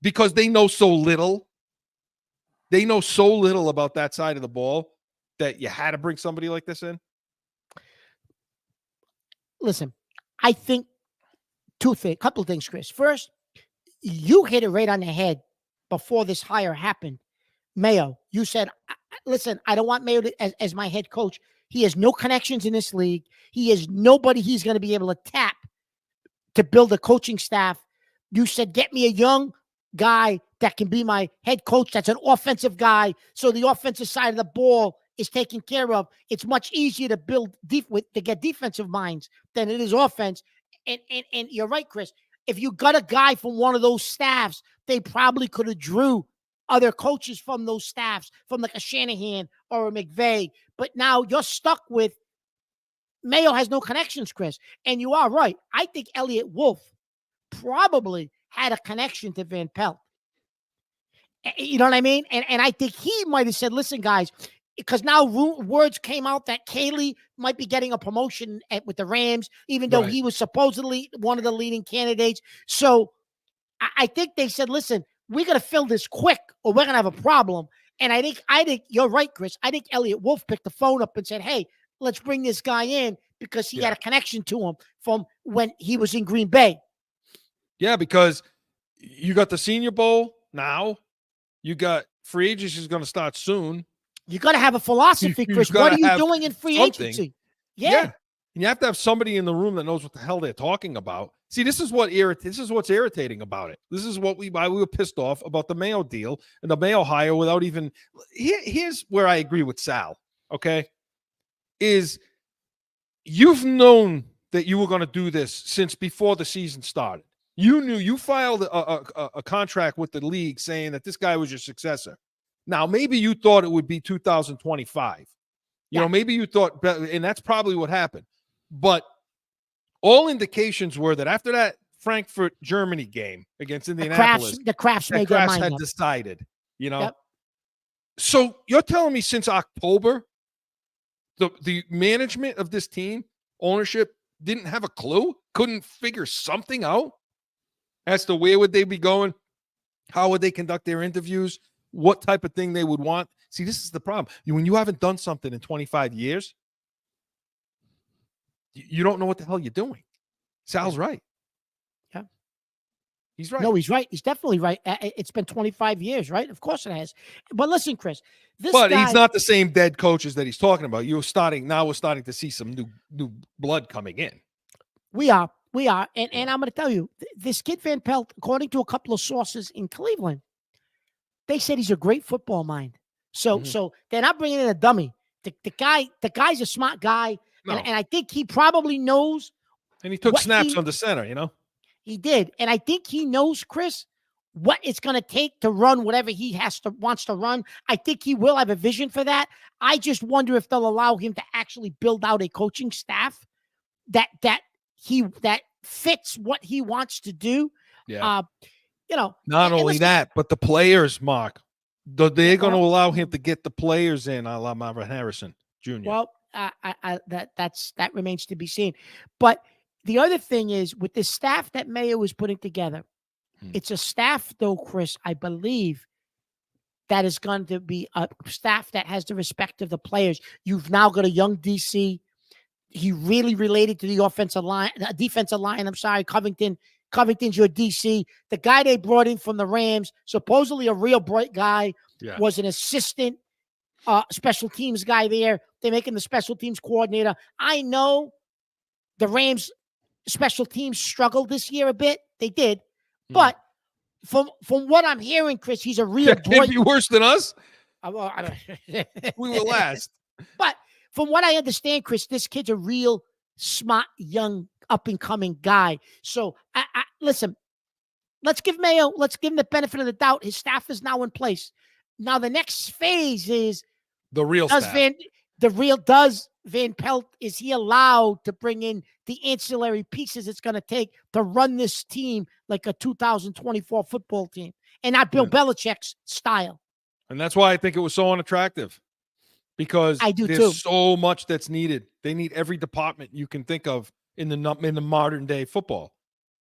because they know so little they know so little about that side of the ball that you had to bring somebody like this in? Listen, I think couple of things, Chris. First, you hit it right on the head before this hire happened. Mayo, you said, listen, I don't want Mayo as my head coach. He has no connections in this league. He is nobody he's going to be able to tap to build a coaching staff. You said, get me a young guy that can be my head coach. That's an offensive guy. So the offensive side of the ball is taken care of. It's much easier to build to get defensive minds than it is offense. And you're right, Chris. If you got a guy from one of those staffs, they probably could have drew other coaches from those staffs, from like a Shanahan or a McVay. But now you're stuck with Mayo has no connections, Chris. And you are right. I think Elliot Wolf probably had a connection to Van Pelt. You know what I mean? And I think he might have said, listen, guys, because now words came out that Kaylee might be getting a promotion with the Rams, even though he was supposedly one of the leading candidates. So I think they said, listen, we got to fill this quick or we're going to have a problem. And I think you're right, Chris. I think Elliot Wolf picked the phone up and said, hey, let's bring this guy in because he had a connection to him from when he was in Green Bay. Yeah, because you got the Senior Bowl now. You got free agency is going to start soon. You got to have a philosophy, Chris. What are you doing in free agency? Yeah. And you have to have somebody in the room that knows what the hell they're talking about. See, this is what's irritating about it. This is why we were pissed off about the Mayo deal and the Mayo hire without even. Here's where I agree with Sal. Okay, is you've known that you were going to do this since before the season started. You knew you filed a contract with the league saying that this guy was your successor. Now, maybe you thought it would be 2025. You know, maybe you thought, and that's probably what happened. But all indications were that after that Frankfurt, Germany game against Indianapolis, the Crafts had decided, you know. Yep. So you're telling me since October, the management of this team, ownership, didn't have a clue, couldn't figure something out as to where would they be going, how would they conduct their interviews, what type of thing they would want. See, this is the problem. When you haven't done something in 25 years, you don't know what the hell you're doing. Sal's right. Yeah. He's right. No, he's right. He's definitely right. It's been 25 years, right? Of course it has. But listen, Chris. He's not the same dead coaches that he's talking about. We're starting to see some new blood coming in. We are. And I'm going to tell you, this kid Van Pelt, according to a couple of sources in Cleveland, they said he's a great football mind. So they're not bringing in a dummy. The guy's a smart guy. No. And I think he probably knows. And he took snaps on the center, you know? He did. And I think he knows, Chris, what it's going to take to run whatever he wants to run. I think he will have a vision for that. I just wonder if they'll allow him to actually build out a coaching staff that fits what he wants to do. Yeah. Not only that, but the players, Mark. They're going to allow him to get the players in, a la Marvin Harrison Jr. Well, that remains to be seen. But the other thing is, with the staff that Mayo is putting together, it's a staff, though, Chris, I believe, that is going to be a staff that has the respect of the players. You've now got a young DC. He really related to the defensive line. I'm sorry, Covington. Covington's your DC. The guy they brought in from the Rams, supposedly a real bright guy, was an assistant special teams guy there. They're making the special teams coordinator. I know the Rams special teams struggled this year a bit. They did. But from what I'm hearing, Chris, he's a real bright. Can't be worse than us. We were last. But from what I understand, Chris, this kid's a real smart, young, up-and-coming guy. So, listen, let's give him the benefit of the doubt. His staff is now in place. Now, the next phase is the real staff. Does Van Pelt, is he allowed to bring in the ancillary pieces it's going to take to run this team like a 2024 football team and not Bill Belichick's style? And that's why I think it was so unattractive. Because there's so much that's needed. They need every department you can think of in the modern day football.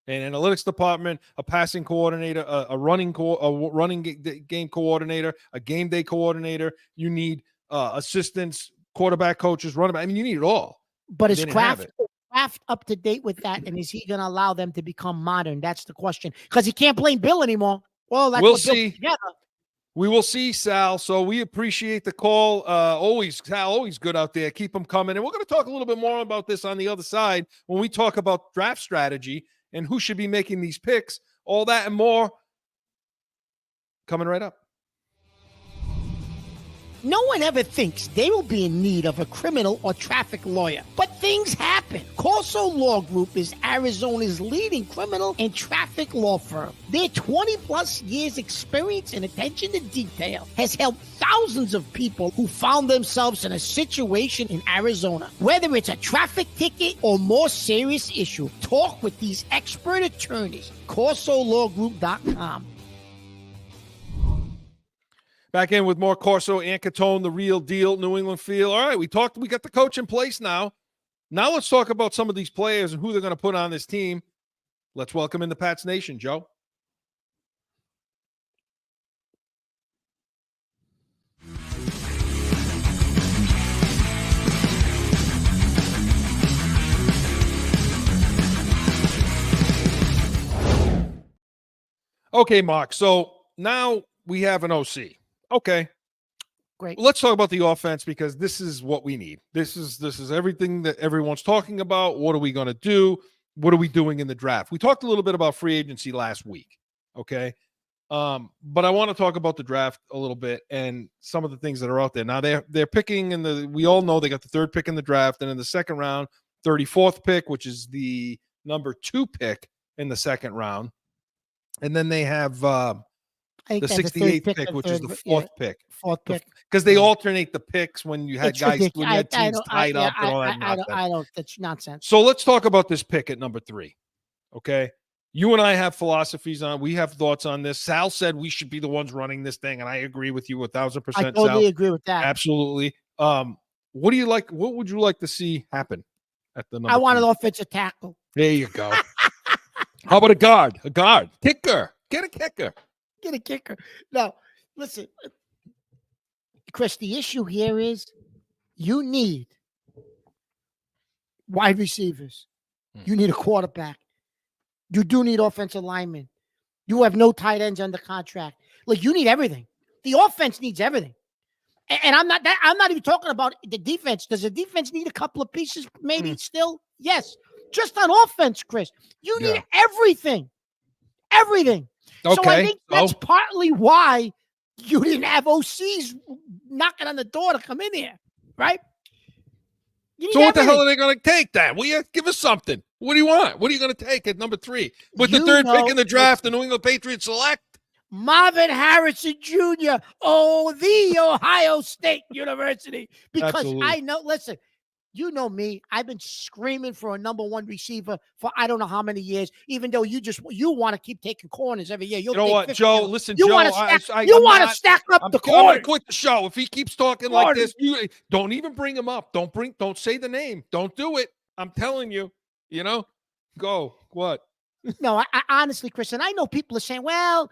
an analytics department, a passing coordinator, a running game coordinator, a game day coordinator. You need assistants, quarterback coaches, running back. I mean, you need it all. But is Kraft up to date with that? And is he going to allow them to become modern? That's the question. Because he can't blame Bill anymore. Well, that's we'll what Bill see. put together. We will see, Sal. So we appreciate the call. Sal, always good out there. Keep them coming. And we're going to talk a little bit more about this on the other side when we talk about draft strategy and who should be making these picks. All that and more coming right up. No one ever thinks they will be in need of a criminal or traffic lawyer, but things happen. Corso Law Group is Arizona's leading criminal and traffic law firm. Their 20-plus years experience and attention to detail has helped thousands of people who found themselves in a situation in Arizona. Whether it's a traffic ticket or more serious issue, talk with these expert attorneys. CorsoLawGroup.com. Back in with more Corso and Catone, the real deal, New England feel. All right, we got the coach in place now. Now let's talk about some of these players and who they're going to put on this team. Let's welcome in the Pats Nation, Joe. Okay, Mark. So now we have an OC. Okay. Great. Let's talk about the offense because this is what we need. This is everything that everyone's talking about. What are we going to do? What are we doing in the draft? We talked a little bit about free agency last week. Okay. But I want to talk about the draft a little bit and some of the things that are out there. Now they're picking we all know they got the third pick in the draft, and in the second round, 34th pick, which is the number 2 pick in the second round. And then they have the 68th pick, which is the fourth pick. Fourth pick. Because they alternate the picks when you had It's guys, ridiculous. when you had teams tied up and all that nonsense. I don't, that's nonsense. So let's talk about this pick at number 3. Okay. You and I have philosophies on, we have thoughts on this. Sal said we should be the ones running this thing, and I agree with you 1,000%. I totally agree with that. Absolutely. What do you like? What would you like to see happen at the number? I want 3? an offensive tackle. There you go. How about a guard? A guard. Kicker. Get a kicker. Get a kicker. No, listen, Chris, the issue here is you need wide receivers. You need a quarterback. You do need offensive linemen. You have no tight ends under contract. Like, you need everything. The offense needs everything. And I'm not even talking about the defense. Does the defense need a couple of pieces maybe still? Yes. Just on offense, Chris. You need everything. Everything. Okay. So I think that's partly why you didn't have OCs knocking on the door to come in here, right? So what the hell are they going to take then? Give us something. What do you want? What are you going to take at number 3? With the third pick in the draft, the New England Patriots select Marvin Harrison Jr. Oh, the Ohio State University. Because Absolutely. I know, listen, you know me. I've been screaming for a number 1 receiver for I don't know how many years, even though you want to keep taking corners every year. You know what, Joe? Listen, you Joe, want to stack up the corners. I'm going to quit the show. If he keeps talking like this, you don't even bring him up. Don't say the name. Don't do it. I'm telling you, go. What? No, I honestly, Chris, and I know people are saying, well,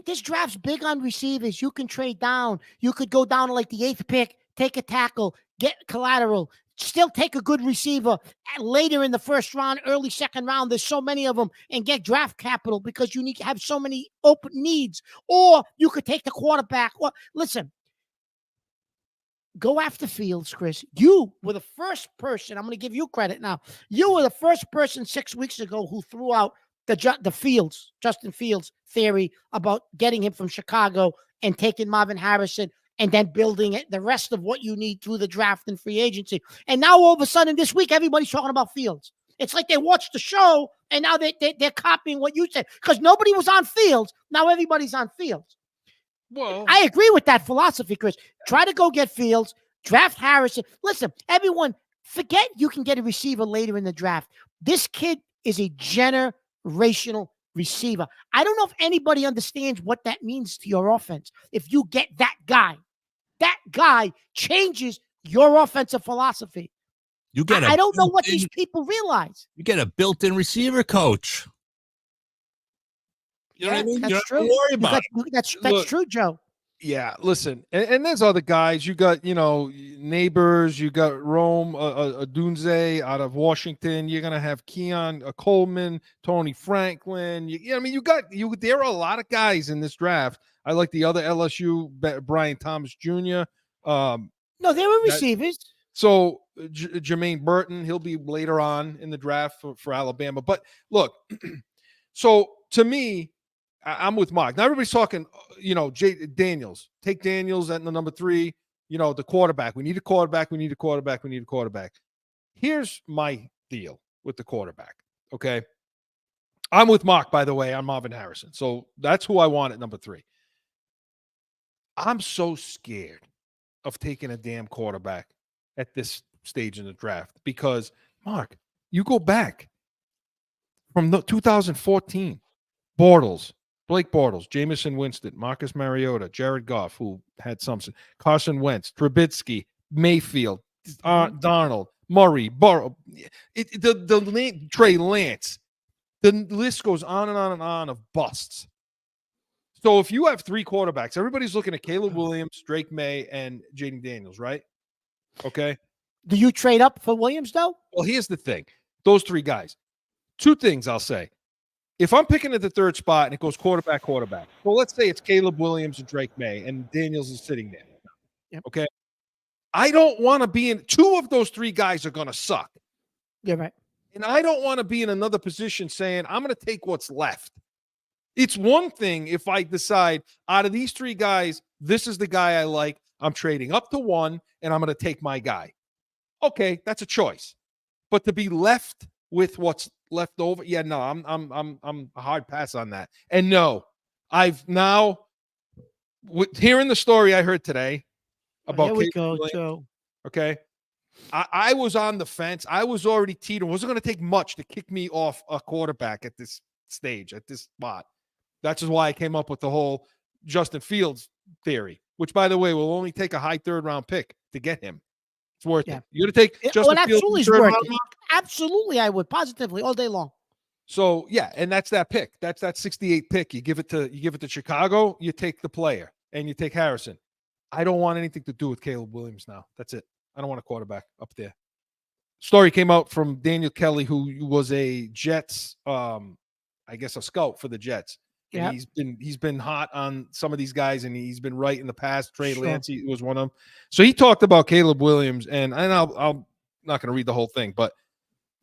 this draft's big on receivers. You can trade down. You could go down to like the 8th pick, take a tackle, get collateral, still take a good receiver later in the first round, early second round. There's so many of them, and get draft capital because you need to have so many open needs. Or you could take the quarterback. Well, listen, go after Fields, Chris. You were the first person. I'm going to give you credit now. You were the first person 6 weeks ago who threw out the Justin Fields theory about getting him from Chicago and taking Marvin Harrison and then building it, the rest of what you need through the draft and free agency. And now all of a sudden this week, everybody's talking about Fields. It's like they watched the show and now they're copying what you said because nobody was on Fields. Now everybody's on Fields. Well, I agree with that philosophy, Chris. Try to go get Fields, draft Harrison. Listen, everyone, forget you can get a receiver later in the draft. This kid is a generational receiver. I don't know if anybody understands what that means to your offense. If you get that guy changes your offensive philosophy. You get I don't know what these people realize. You get a built-in receiver coach. You know what I mean? That's You don't true. have to worry about it. That's Look, true, Joe. Yeah, listen, and there's other guys. You got, neighbors. You got Rome, Dunze out of Washington. You're gonna have Keon Coleman, Tony Franklin. You got you. There are a lot of guys in this draft. I like the other LSU, Brian Thomas Jr. No, they were receivers. So Jermaine Burton, he'll be later on in the draft for Alabama. But look, so to me, I'm with Mark. Now everybody's talking, Daniels. Take Daniels at the number 3, the quarterback. We need a quarterback. We need a quarterback. We need a quarterback. Here's my deal with the quarterback, okay? I'm with Mark, by the way, on Marvin Harrison. So that's who I want at number 3. I'm so scared of taking a damn quarterback at this stage in the draft because, Mark, you go back from 2014, Blake Bortles, Jameson Winston, Marcus Mariota, Jared Goff, who had something, Carson Wentz, Trubisky, Mayfield, Darnold, Murray, Burrow, Trey Lance. The list goes on and on and on of busts. So if you have 3 quarterbacks, everybody's looking at Caleb Williams, Drake May, and Jaden Daniels, right? Okay. Do you trade up for Williams, though? Well, here's the thing. Those 3 guys. 2 things I'll say. If I'm picking at the 3rd spot and it goes quarterback, well, let's say it's Caleb Williams and Drake May, and Daniels is sitting there. Yep. Okay. I don't want to be in 2 of those 3 guys are going to suck. Yeah, right. And I don't want to be in another position saying, I'm going to take what's left. It's one thing if I decide out of these 3 guys, this is the guy I like. I'm trading up to 1 and I'm going to take my guy. Okay, that's a choice. But to be left with what's left over, yeah, no, I'm a hard pass on that. And no, I've now hearing the story I heard today about here we Caleb go, Williams, Joe. okay. I was on the fence. I was already teetering. It wasn't going to take much to kick me off a quarterback at this stage, at this spot. That's just why I came up with the whole Justin Fields theory, which, by the way, will only take a high 3rd round pick to get him. It's worth it. You're going to take Justin Fields. Absolutely, it's worth it. Absolutely, I would positively all day long. So yeah, and that's that pick. That's that 68 pick. You give it to Chicago. You take the player and you take Harrison. I don't want anything to do with Caleb Williams now. That's it. I don't want a quarterback up there. Story came out from Daniel Kelly, who was a Jets, I guess a scout for the Jets. Yeah, he's been hot on some of these guys, and he's been right in the past. Trey Lance was one of them. So he talked about Caleb Williams, and I'm not going to read the whole thing, but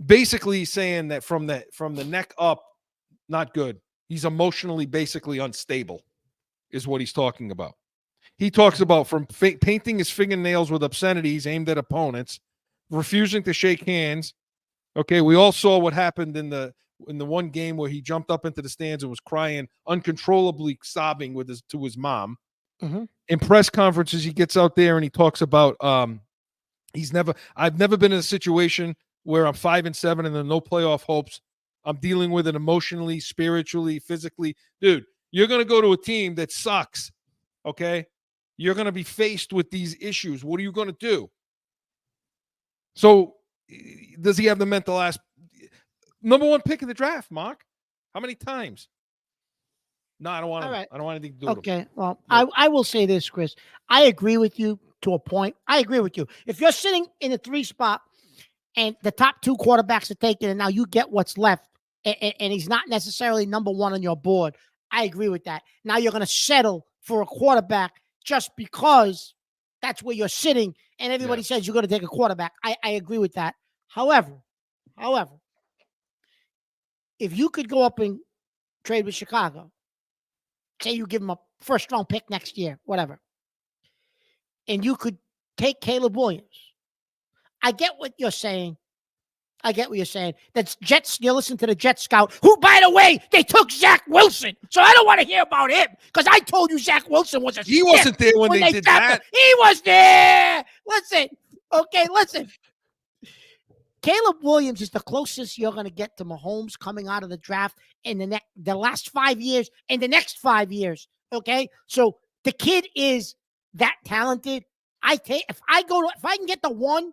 basically saying that from the neck up, not good. He's emotionally basically unstable, is what he's talking about. He talks about from painting his fingernails with obscenities aimed at opponents, refusing to shake hands. Okay, we all saw what happened in the one game where he jumped up into the stands and was crying, uncontrollably sobbing to his mom. Mm-hmm. In press conferences, he gets out there and he talks about I've never been in a situation where I'm 5-7 and there are no playoff hopes. I'm dealing with it emotionally, spiritually, physically. Dude, you're going to go to a team that sucks. Okay, you're going to be faced with these issues. What are you going to do? So, does he have the mental aspect? Number 1 pick in the draft, Mark. How many times? No, I don't want to. Right. I don't want anything to do with him. Okay. Well, I will say this, Chris. I agree with you to a point. I agree with you. If you're sitting in a 3 spot and the top 2 quarterbacks are taken, and now you get what's left, and he's not necessarily number 1 on your board, I agree with that. Now you're going to settle for a quarterback just because that's where you're sitting, and everybody says you're going to take a quarterback. I agree with that. However, if you could go up and trade with Chicago, say you give them a 1st round pick next year, whatever, and you could take Caleb Williams. I get what you're saying. That's Jets. You listen to the Jet scout, who, by the way, they took Zach Wilson. So I don't want to hear about him because I told you Zach Wilson was He wasn't there when they did that. He was there. Listen. Caleb Williams is the closest you're going to get to Mahomes coming out of the draft in the last 5 years and the next 5 years. Okay, so the kid is that talented. If I can get the 1,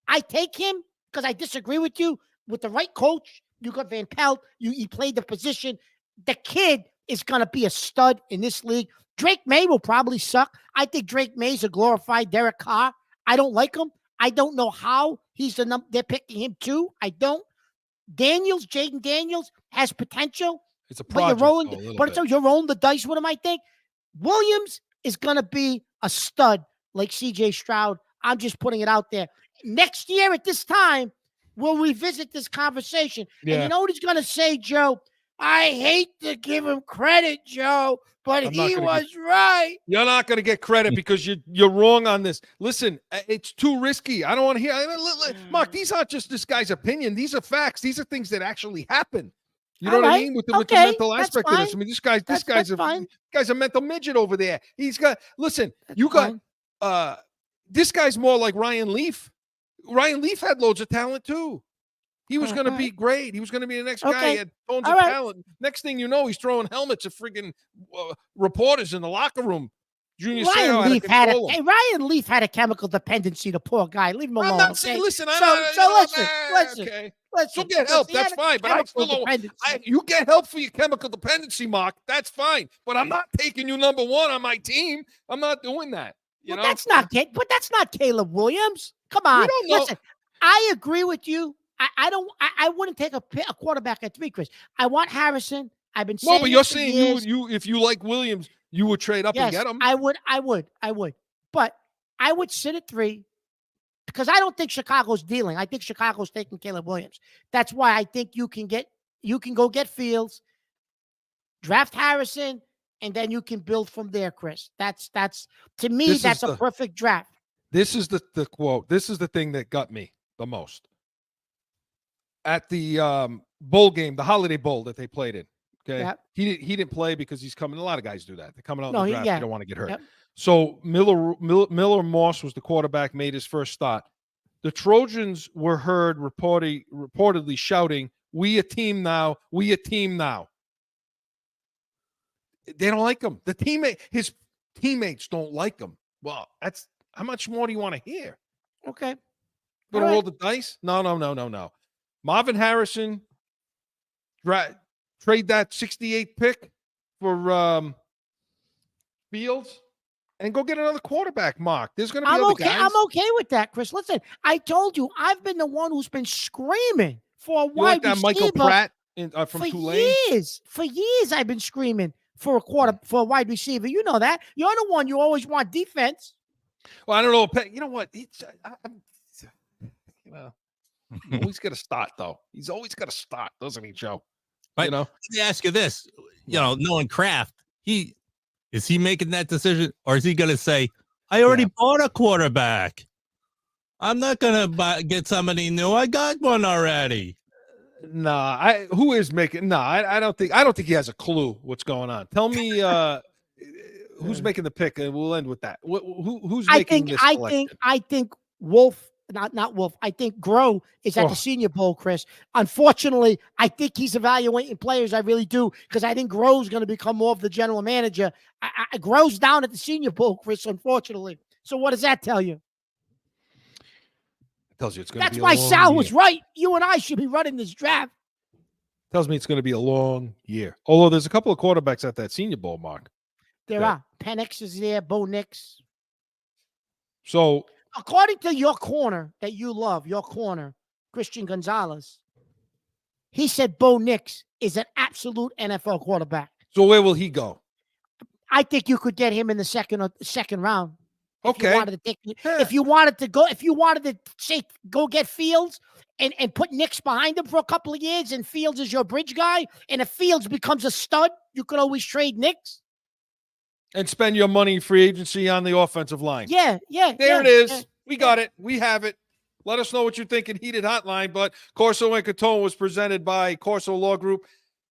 I take him because I disagree with you. With the right coach, you got Van Pelt. He played the position. The kid is going to be a stud in this league. Drake May will probably suck. I think Drake May's a glorified Derek Carr. I don't like him. I don't know how he's the number. They're picking him too. I don't. Jaden Daniels has potential. It's a project, you're rolling the dice with him, I think. Williams is going to be a stud like CJ Stroud. I'm just putting it out there. Next year at this time, we'll revisit this conversation. Yeah. And you know what he's going to say, Joe? I hate to give him credit, Joe, but he was right. You're not going to get credit because you're wrong on this. Listen, it's too risky. I don't want to hear. Mark, these aren't just this guy's opinion. These are facts. These are things that actually happen. You know what I mean? With the mental aspect of this. I mean, this guy's a mental midget over there. He's got, listen, this guy's more like Ryan Leaf. Ryan Leaf had loads of talent too. He was going to be great. He was going to be the next guy. He had tons of talent. Next thing you know, he's throwing helmets at friggin' reporters in the locker room. Ryan Leaf had a chemical dependency. The poor guy. Leave him alone. I'm not saying. Listen. Listen. So get help. That's fine. But I'm still. You get help for your chemical dependency, Mark. That's fine. But I'm not taking you number one on my team. I'm not doing that. But that's not Caleb Williams. Come on. Listen. I agree with you. I wouldn't take a quarterback at 3, Chris. I want Harrison. I've been saying. No, but you're saying you if you like Williams, you would trade up and get him. I would. But I would sit at 3 because I don't think Chicago's dealing. I think Chicago's taking Caleb Williams. That's why I think you can go get Fields, draft Harrison, and then you can build from there, Chris. That's to me, that's a perfect draft. This is the quote. This is the thing that got me the most. At the bowl game, the Holiday Bowl that they played in. Okay. Yep. He didn't play because he's coming. A lot of guys do that. They're coming out in the draft. They don't want to get hurt. Yep. So Miller Moss was the quarterback, made his first start. The Trojans were heard reportedly shouting, "We a team now. We a team now." They don't like him. His teammates don't like him. Well, that's how much more do you want to hear? Okay. Gonna roll the dice? No. Marvin Harrison, trade that 68 pick for Fields and go get another quarterback, Mark. There's going to be other guys. I'm okay with that, Chris. Listen, I told you, I've been the one who's been screaming for a wide receiver. Michael Pratt from Tulane? For years, I've been screaming for a wide receiver. You know that. You're the one you always want defense. Well, I don't know. You know what? Always got to start, though. He's always got to start, doesn't he, Joe? But let me ask you this: knowing Kraft, is he making that decision, or is he going to say, "I already bought a quarterback. I'm not going to get somebody new. I got one already." Nah, who is making? Nah, I don't think he has a clue what's going on. Tell me, who's making the pick, and we'll end with that. Who's making this selection? I think Wolf. Not Wolf. I think Groh is at the Senior Bowl, Chris. Unfortunately, I think he's evaluating players. I really do, because I think Groh's going to become more of the general manager. Groh's down at the Senior Bowl, Chris, unfortunately. So what does that tell you? It tells you it's going to be a long year. That's why Sal was right. You and I should be running this draft. Tells me it's going to be a long year. Although there's a couple of quarterbacks at that Senior Bowl, Mark. There are. Penix is there. Bo Nix. So, according to your corner that you love, Christian Gonzalez, he said Bo Nix is an absolute NFL quarterback. So where will he go? I think you could get him in the second round. Okay. If you wanted to say go get Fields and put Nix behind him for a couple of years, and Fields is your bridge guy, and if Fields becomes a stud, you could always trade Nix. And spend your money free agency on the offensive line. Yeah. There it is. We got it. We have it. Let us know what you think in Heated Hotline. But Corso and Catone was presented by Corso Law Group,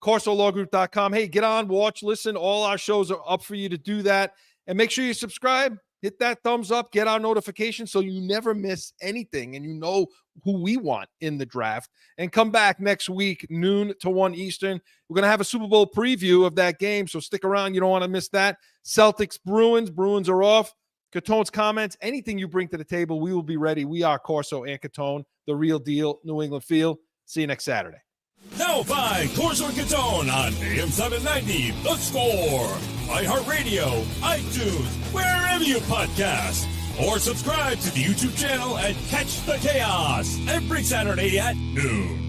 CorsoLawGroup.com. Hey, get on, watch, listen. All our shows are up for you to do that. And make sure you subscribe. Hit that thumbs up. Get our notifications so you never miss anything and you know who we want in the draft. And come back next week, noon to 1 Eastern. We're going to have a Super Bowl preview of that game, so stick around. You don't want to miss that. Celtics, Bruins. Bruins are off. Catone's comments, anything you bring to the table, we will be ready. We are Corso and Catone, the real deal, New England feel. See you next Saturday. Now by Corso Catone on AM 790, The Score, iHeartRadio, iTunes, wherever you podcast. Or subscribe to the YouTube channel and catch the chaos every Saturday at noon.